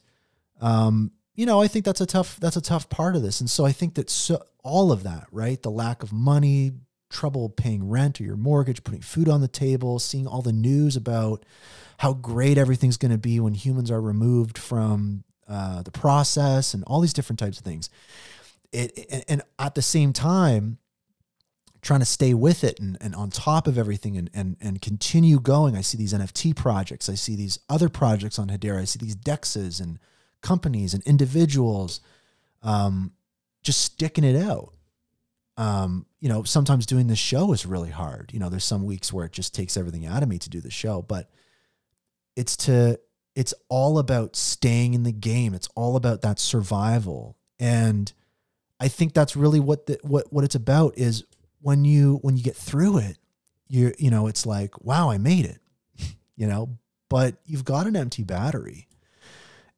I think that's a tough part of this. And so I think that all of that, right? The lack of money, trouble paying rent or your mortgage, putting food on the table, seeing all the news about how great everything's going to be when humans are removed from the process and all these different types of things. And at the same time, trying to stay with it and on top of everything and continue going. I see these NFT projects. I see these other projects on Hedera. I see these DEXs and companies and individuals just sticking it out. Sometimes doing this show is really hard. There's some weeks where it just takes everything out of me to do the show, but it's all about staying in the game. It's all about that survival. And I think that's really what it's about is when you get through it, it's like, wow, I made it, but you've got an empty battery.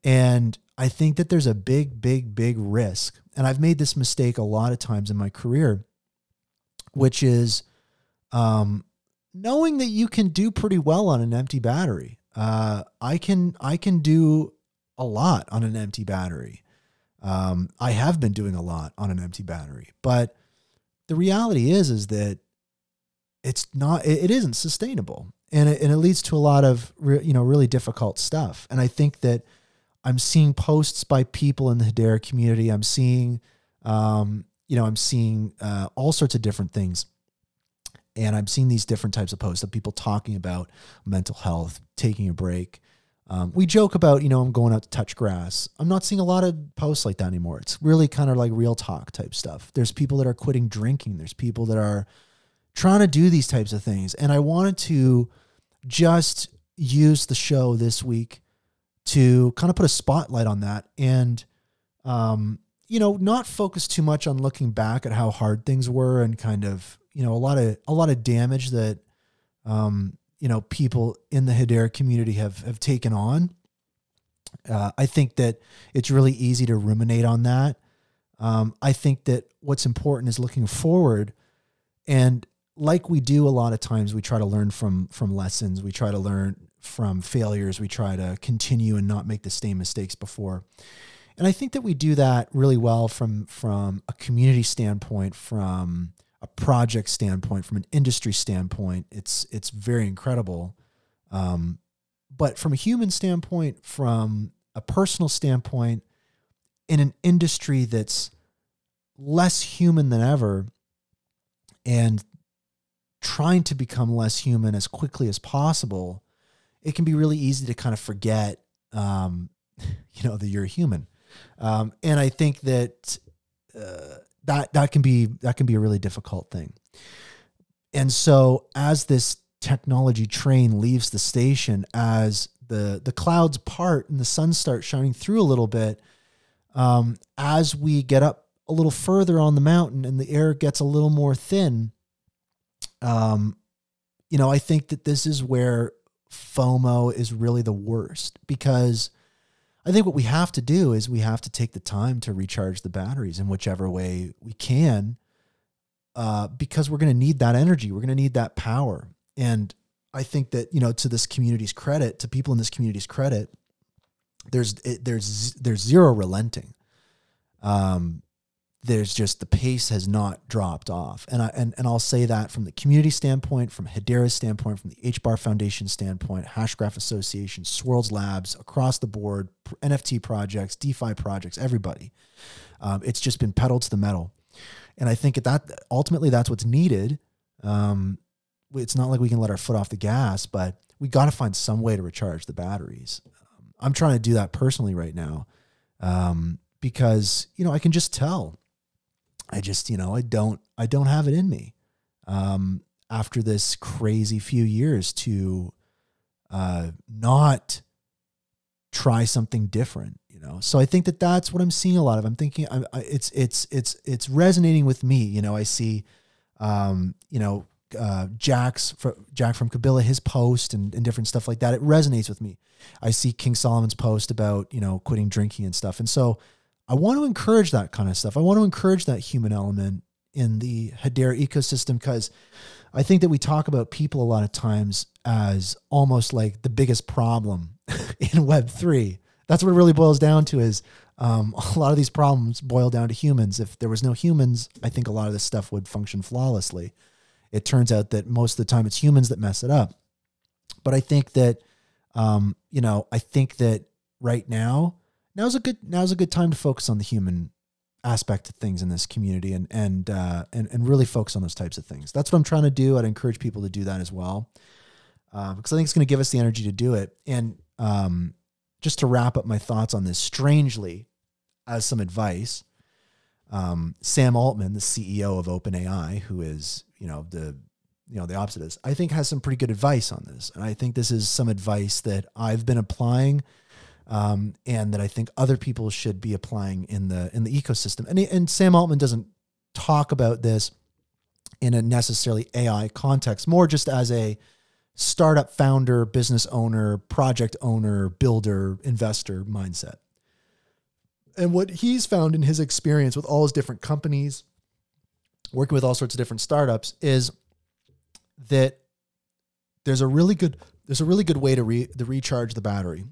And I think that there's a big, big, big risk. And I've made this mistake a lot of times in my career, which is knowing that you can do pretty well on an empty battery. I can do a lot on an empty battery. I have been doing a lot on an empty battery, but the reality is that it isn't sustainable, and it leads to a lot of really difficult stuff. And I think that I'm seeing posts by people in the Hedera community. I'm seeing all sorts of different things. And I'm seeing these different types of posts of people talking about mental health, taking a break. We joke about, I'm going out to touch grass. I'm not seeing a lot of posts like that anymore. It's really kind of like real talk type stuff. There's people that are quitting drinking. There's people that are trying to do these types of things. And I wanted to just use the show this week to kind of put a spotlight on that and, not focus too much on looking back at how hard things were and kind of, a lot of damage that, people in the Hedera community have taken on. I think that it's really easy to ruminate on that. I think that what's important is looking forward, and like we do a lot of times, we try to learn from lessons. We try to learn from failures. We try to continue and not make the same mistakes before. And I think that we do that really well from a community standpoint, from a project standpoint, from an industry standpoint. It's very incredible. But from a human standpoint, from a personal standpoint, in an industry that's less human than ever and trying to become less human as quickly as possible, it can be really easy to kind of forget, that you're a human. And I think that that can be a really difficult thing. And so as this technology train leaves the station, as the clouds part and the sun starts shining through a little bit, as we get up a little further on the mountain and the air gets a little more thin, I think that this is where FOMO is really the worst, because I think what we have to do is we have to take the time to recharge the batteries in whichever way we can, because we're going to need that energy. We're going to need that power. And I think that, to this community's credit, to people in this community's credit, there's zero relenting. There's just, the pace has not dropped off. And I'll say that from the community standpoint, from Hedera's standpoint, from the HBAR Foundation standpoint, Hashgraph Association, Swirls Labs, across the board, NFT projects, DeFi projects, everybody. It's just been pedal to the metal. And I think that ultimately that's what's needed. It's not like we can let our foot off the gas, but we got to find some way to recharge the batteries. I'm trying to do that personally right now, because, I can just tell. I don't have it in me, after this crazy few years to, not try something different, So I think that that's what I'm seeing a lot of. I'm thinking it's resonating with me. I see, kind Jack from Kabila, his post and different stuff like that. It resonates with me. I see King Solomon's post about, quitting drinking and stuff. And so I want to encourage that kind of stuff. I want to encourage that human element in the Hedera ecosystem, because I think that we talk about people a lot of times as almost like the biggest problem in Web3. That's what it really boils down to, is a lot of these problems boil down to humans. If there was no humans, I think a lot of this stuff would function flawlessly. It turns out that most of the time it's humans that mess it up. But I think that, I think that right now, now's a good time to focus on the human aspect of things in this community and really focus on those types of things. That's what I'm trying to do. I'd encourage people to do that as well, because I think it's going to give us the energy to do it. And just to wrap up my thoughts on this, strangely, as some advice, Sam Altman, the CEO of OpenAI, who is, the opposite of this, I think has some pretty good advice on this. And I think this is some advice that I've been applying, and that I think other people should be applying in the ecosystem. And Sam Altman doesn't talk about this in a necessarily AI context, more just as a startup founder, business owner, project owner, builder, investor mindset. And what he's found in his experience with all his different companies, working with all sorts of different startups, is that there's a really good way to recharge the battery.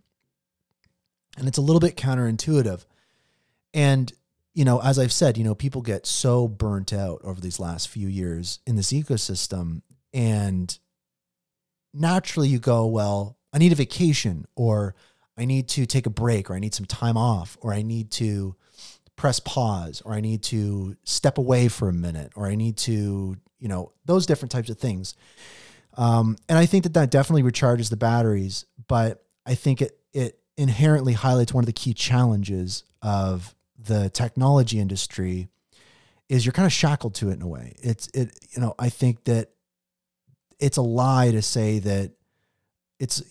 And it's a little bit counterintuitive. And, as I've said, people get so burnt out over these last few years in this ecosystem, and naturally you go, well, I need a vacation, or I need to take a break, or I need some time off, or I need to press pause, or I need to step away for a minute, or I need to, those different types of things. And I think that definitely recharges the batteries, but I think it inherently highlights one of the key challenges of the technology industry is you're kind of shackled to it in a way. I think that it's a lie to say that it's,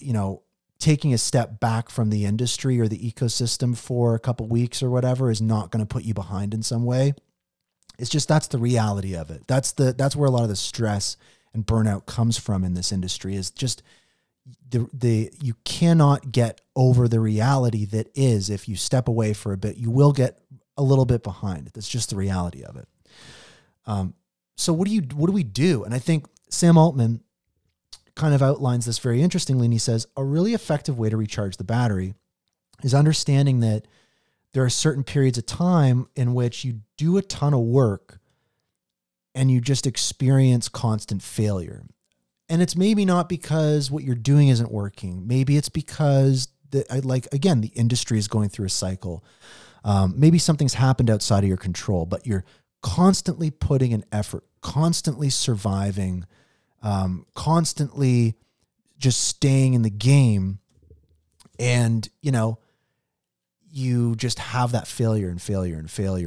taking a step back from the industry or the ecosystem for a couple of weeks or whatever is not going to put you behind in some way. It's just, that's the reality of it. That's where a lot of the stress and burnout comes from in this industry, is just you cannot get over the reality that is, if you step away for a bit, you will get a little bit behind. That's just the reality of it. So what do we do? And I think Sam Altman kind of outlines this very interestingly, and he says a really effective way to recharge the battery is understanding that there are certain periods of time in which you do a ton of work and you just experience constant failure. And it's maybe not because what you're doing isn't working. Maybe it's because the industry is going through a cycle. Maybe something's happened outside of your control, but you're constantly putting an effort, constantly surviving, constantly just staying in the game. And, you just have that failure,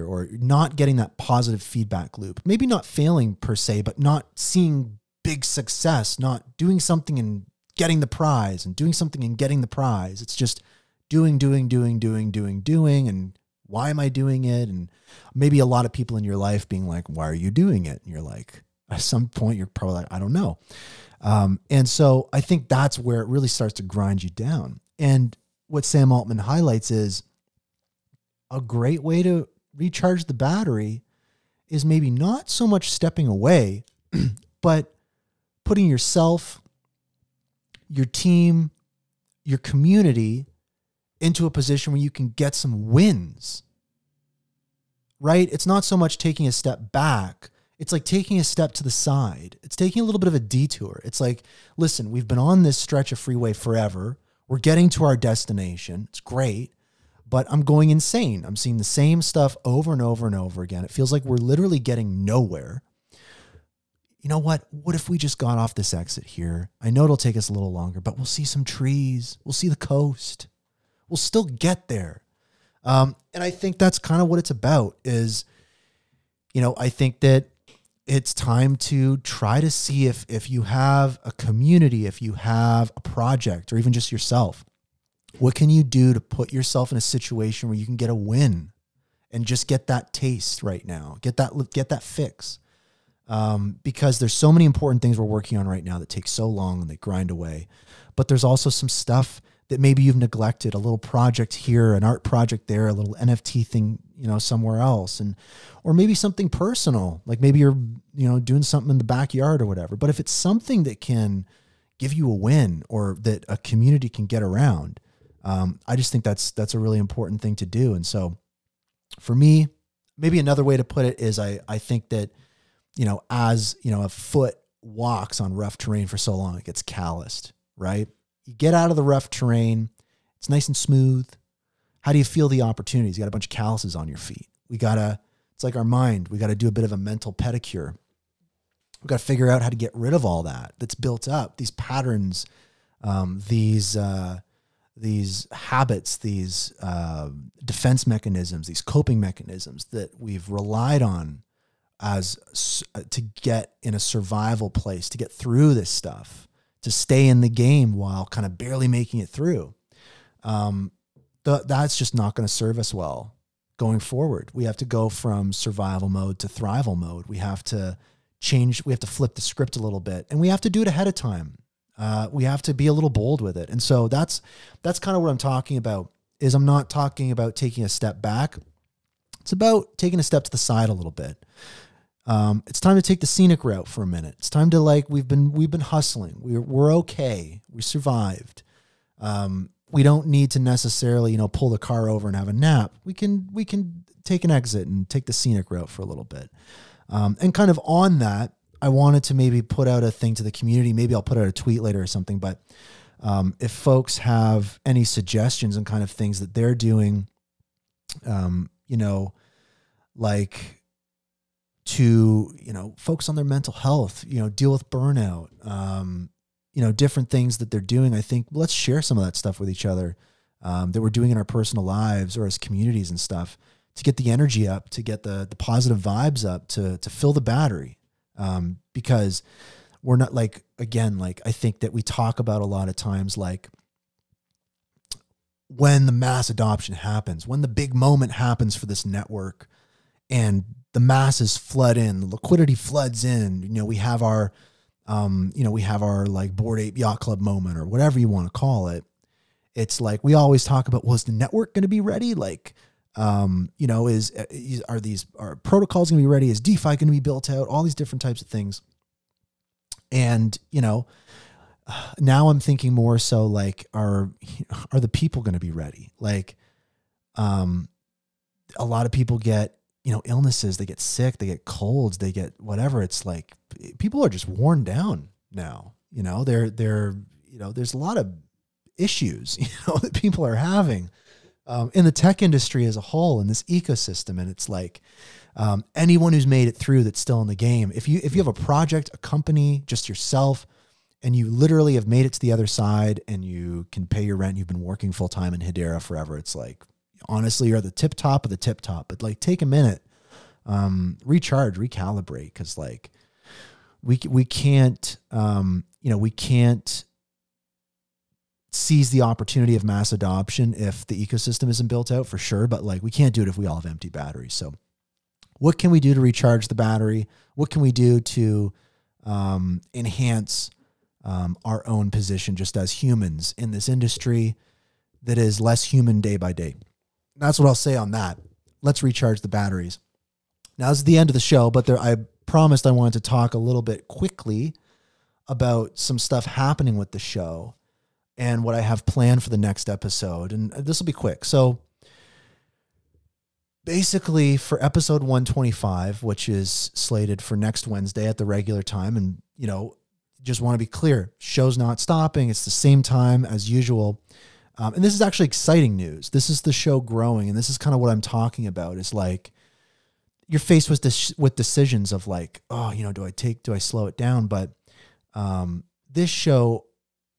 or not getting that positive feedback loop. Maybe not failing per se, but not seeing big success, not doing something and getting the prize, and doing something and getting the prize. It's just doing. And why am I doing it? And maybe a lot of people in your life being like, why are you doing it? And you're like, at some point you're probably like, I don't know. And so I think that's where it really starts to grind you down. And what Sam Altman highlights is a great way to recharge the battery is maybe not so much stepping away, but putting yourself, your team, your community into a position where you can get some wins, right? It's not so much taking a step back. It's like taking a step to the side. It's taking a little bit of a detour. It's like, listen, we've been on this stretch of freeway forever. We're getting to our destination. It's great, but I'm going insane. I'm seeing the same stuff over and over and over again. It feels like we're literally getting nowhere. You know what? What if we just got off this exit here? I know it'll take us a little longer, but we'll see some trees. We'll see the coast. We'll still get there. And I think that's kind of what it's about is, I think that it's time to try to see if you have a community, if you have a project, or even just yourself, what can you do to put yourself in a situation where you can get a win and just get that taste right now, get that fix. because there's so many important things we're working on right now that take so long and they grind away. But there's also some stuff that maybe you've neglected, a little project here, an art project there, a little NFT thing, you know, somewhere else. Or maybe something personal, like maybe you're, you know, doing something in the backyard or whatever. But if it's something that can give you a win or that a community can get around, I just think that's a really important thing to do. And so for me, maybe another way to put it is I think that, you know, as, you know, a foot walks on rough terrain for so long, it gets calloused, right? You get out of the rough terrain. It's nice and smooth. How do you feel the opportunities? You got a bunch of calluses on your feet. It's like our mind. We got to do a bit of a mental pedicure. We got to figure out how to get rid of all that's built up, these patterns, these habits, these defense mechanisms, these coping mechanisms that we've relied on to get in a survival place, to get through this stuff, to stay in the game while kind of barely making it through. That's just not going to serve us well going forward. We have to go from survival mode to thrival mode. We have to change. We have to flip the script a little bit, and we have to do it ahead of time. We have to be a little bold with it. And so that's kind of what I'm talking about. Is I'm not talking about taking a step back. It's about taking a step to the side a little bit. It's time to take the scenic route for a minute. It's time to, like, we've been hustling. We're okay. We survived. We don't need to necessarily, you know, pull the car over and have a nap. We can take an exit and take the scenic route for a little bit. And kind of on that, I wanted to maybe put out a thing to the community. Maybe I'll put out a tweet later or something, but if folks have any suggestions and kind of things that they're doing, you know, like to, you know, focus on their mental health, you know, deal with burnout, you know, different things that they're doing. I think let's share some of that stuff with each other that we're doing in our personal lives or as communities and stuff to get the energy up, to get the positive vibes up, to fill the battery. Because we're not, like, again, like, I think that we talk about a lot of times, like, when the mass adoption happens, when the big moment happens for this network and the masses flood in, the liquidity floods in, you know, we have our, like Bored Ape Yacht Club moment or whatever you want to call it. It's like, we always talk about, well, is the network going to be ready? Like, you know, are protocols going to be ready? Is DeFi going to be built out? All these different types of things. And, you know, now I'm thinking more so like, are the people going to be ready? Like, a lot of people get, you know, illnesses, they get sick, they get colds, they get whatever. It's like, people are just worn down now, you know, they're, you know, there's a lot of issues, you know, that people are having, in the tech industry as a whole, in this ecosystem. And it's like, anyone who's made it through that's still in the game, if you have a project, a company, just yourself, and you literally have made it to the other side and you can pay your rent, you've been working full time in Hedera forever. It's like, honestly, you're at the tip top of the tip top, but like, take a minute, recharge, recalibrate. Cause like we can't, you know, we can't seize the opportunity of mass adoption if the ecosystem isn't built out, for sure. But like, we can't do it if we all have empty batteries. So what can we do to recharge the battery? What can we do to, enhance, our own position just as humans in this industry that is less human day by day? That's what I'll say on that. Let's recharge the batteries. Now, this is the end of the show, but I promised I wanted to talk a little bit quickly about some stuff happening with the show and what I have planned for the next episode. And this will be quick. So basically, for episode 125, which is slated for next Wednesday at the regular time, and, you know, just want to be clear, show's not stopping. It's the same time as usual. And this is actually exciting news. This is the show growing. And this is kind of what I'm talking about, is like, you're faced with decisions of like, oh, you know, do I slow it down? But this show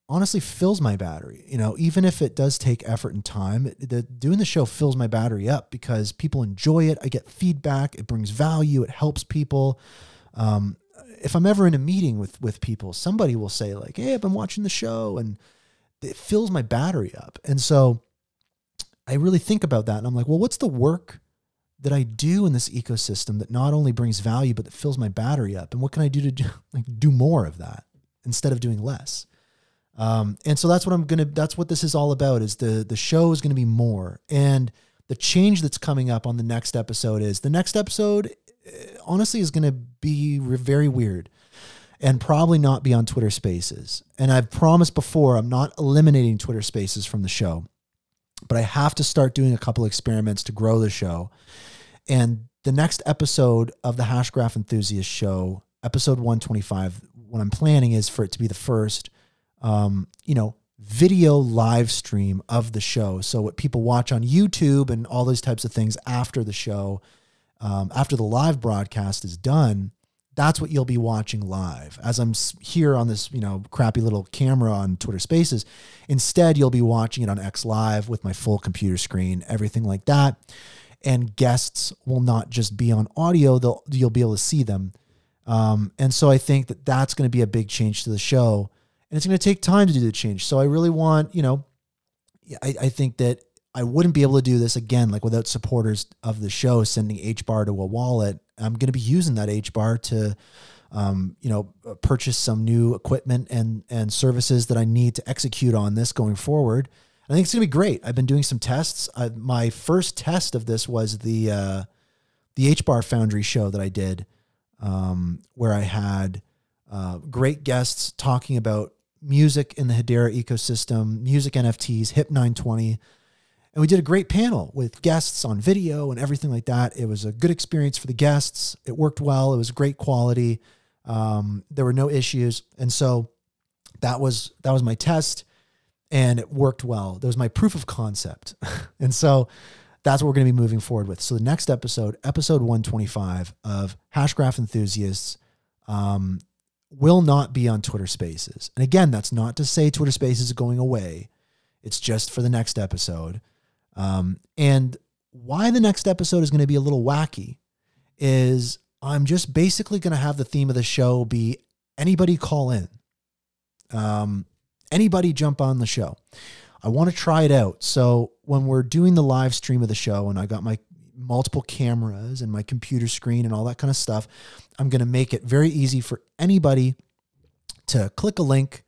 honestly fills my battery. You know, even if it does take effort and time, doing the show fills my battery up because people enjoy it. I get feedback. It brings value. It helps people. If I'm ever in a meeting with people, somebody will say like, hey, I've been watching the show, and it fills my battery up. And so I really think about that, and I'm like, well, what's the work that I do in this ecosystem that not only brings value, but that fills my battery up? And what can I do to do more of that instead of doing less? And so that's what that's what this is all about, is the show is going to be more. And the change that's coming up on the next episode honestly is going to be very weird and probably not be on Twitter Spaces. And I've promised before, I'm not eliminating Twitter Spaces from the show, but I have to start doing a couple experiments to grow the show. And the next episode of the Hashgraph Enthusiast Show, episode 125, what I'm planning is for it to be the first, video live stream of the show. So what people watch on YouTube and all those types of things after the show, after the live broadcast is done, that's what you'll be watching live. As I'm here on this, crappy little camera on Twitter Spaces, instead you'll be watching it on X Live with my full computer screen, everything like that. And guests will not just be on audio, you'll be able to see them. And so I think that that's going to be a big change to the show, and it's going to take time to do the change. So I really want, I think that I wouldn't be able to do this again, like without supporters of the show sending HBAR to a wallet. I'm going to be using that HBAR to, purchase some new equipment and services that I need to execute on this going forward. I think it's going to be great. I've been doing some tests. My first test of this was the HBAR Foundry show that I did, where I had great guests talking about music in the Hedera ecosystem, music NFTs, HIP 920. And we did a great panel with guests on video and everything like that. It was a good experience for the guests. It worked well. It was great quality. There were no issues. And so that was my test, and it worked well. That was my proof of concept. And so that's what we're going to be moving forward with. So the next episode 125 of Hashgraph Enthusiasts, will not be on Twitter Spaces. And again, that's not to say Twitter Spaces is going away. It's just for the next episode. And why the next episode is going to be a little wacky is I'm just basically going to have the theme of the show be anybody call in. Anybody jump on the show. I want to try it out. So when we're doing the live stream of the show and I got my multiple cameras and my computer screen and all that kind of stuff, I'm going to make it very easy for anybody to click a link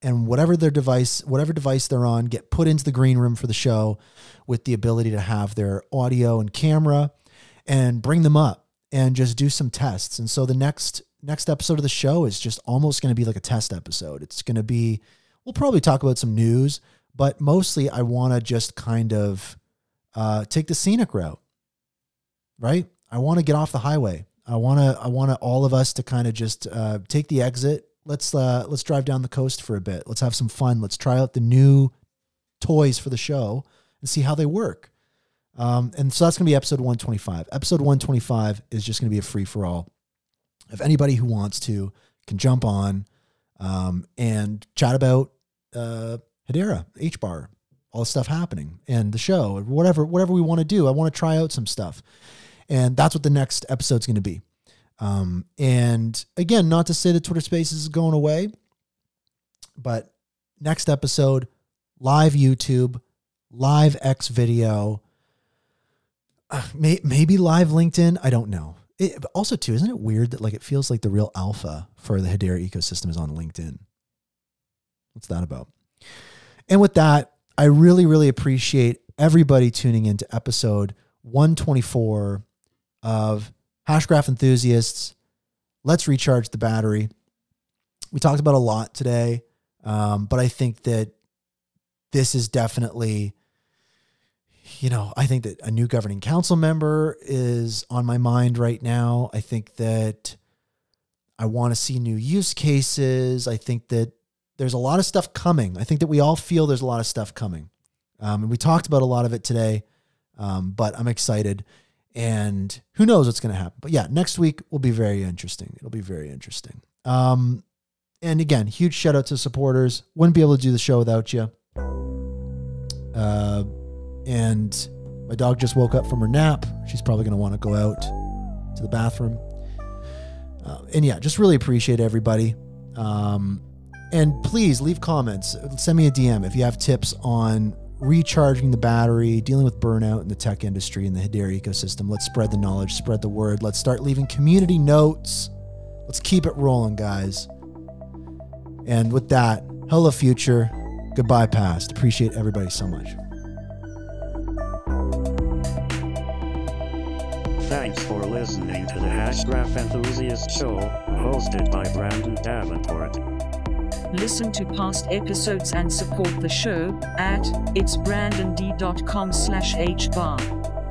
and whatever device they're on, get put into the green room for the show with the ability to have their audio and camera and bring them up and just do some tests. And so the next episode of the show is just almost going to be like a test episode. It's going to be, we'll probably talk about some news, but mostly I want to just kind of take the scenic route, right? I want to get off the highway. I want all of us to kind of just take the exit. Let's drive down the coast for a bit. Let's have some fun. Let's try out the new toys for the show and see how they work. And so that's going to be episode 125. Episode 125 is just going to be a free for all. If anybody who wants to can jump on and chat about Hedera, HBAR, all the stuff happening and the show, or whatever we want to do. I want to try out some stuff. And that's what the next episode's going to be. And again, not to say that Twitter Spaces is going away, but next episode, live YouTube, live X video, maybe live LinkedIn. I don't know. Also too, isn't it weird that like, it feels like the real alpha for the Hedera ecosystem is on LinkedIn? What's that about? And with that, I really, really appreciate everybody tuning into episode 124 of Hashgraph Enthusiasts. Let's recharge the battery. We talked about a lot today, but I think that this is definitely, I think that a new governing council member is on my mind right now. I think that I want to see new use cases. I think that there's a lot of stuff coming. I think that we all feel there's a lot of stuff coming. And we talked about a lot of it today, but I'm excited. And who knows what's going to happen. But yeah, next week will be very interesting. It'll be very interesting. And again, huge shout out to supporters. Wouldn't be able to do the show without you. And my dog just woke up from her nap. She's probably going to want to go out to the bathroom. And yeah, just really appreciate everybody. And please leave comments. Send me a DM if you have tips on recharging the battery, dealing with burnout in the tech industry and the Hedera ecosystem. Let's spread the knowledge, spread the word. Let's start leaving community notes. Let's keep it rolling, guys. And with that, hello future, goodbye past. Appreciate everybody so much. Thanks for listening to the Hashgraph Enthusiast Show, hosted by Brandon Davenport. Listen to past episodes and support the show at itsbrandond.com/HBAR.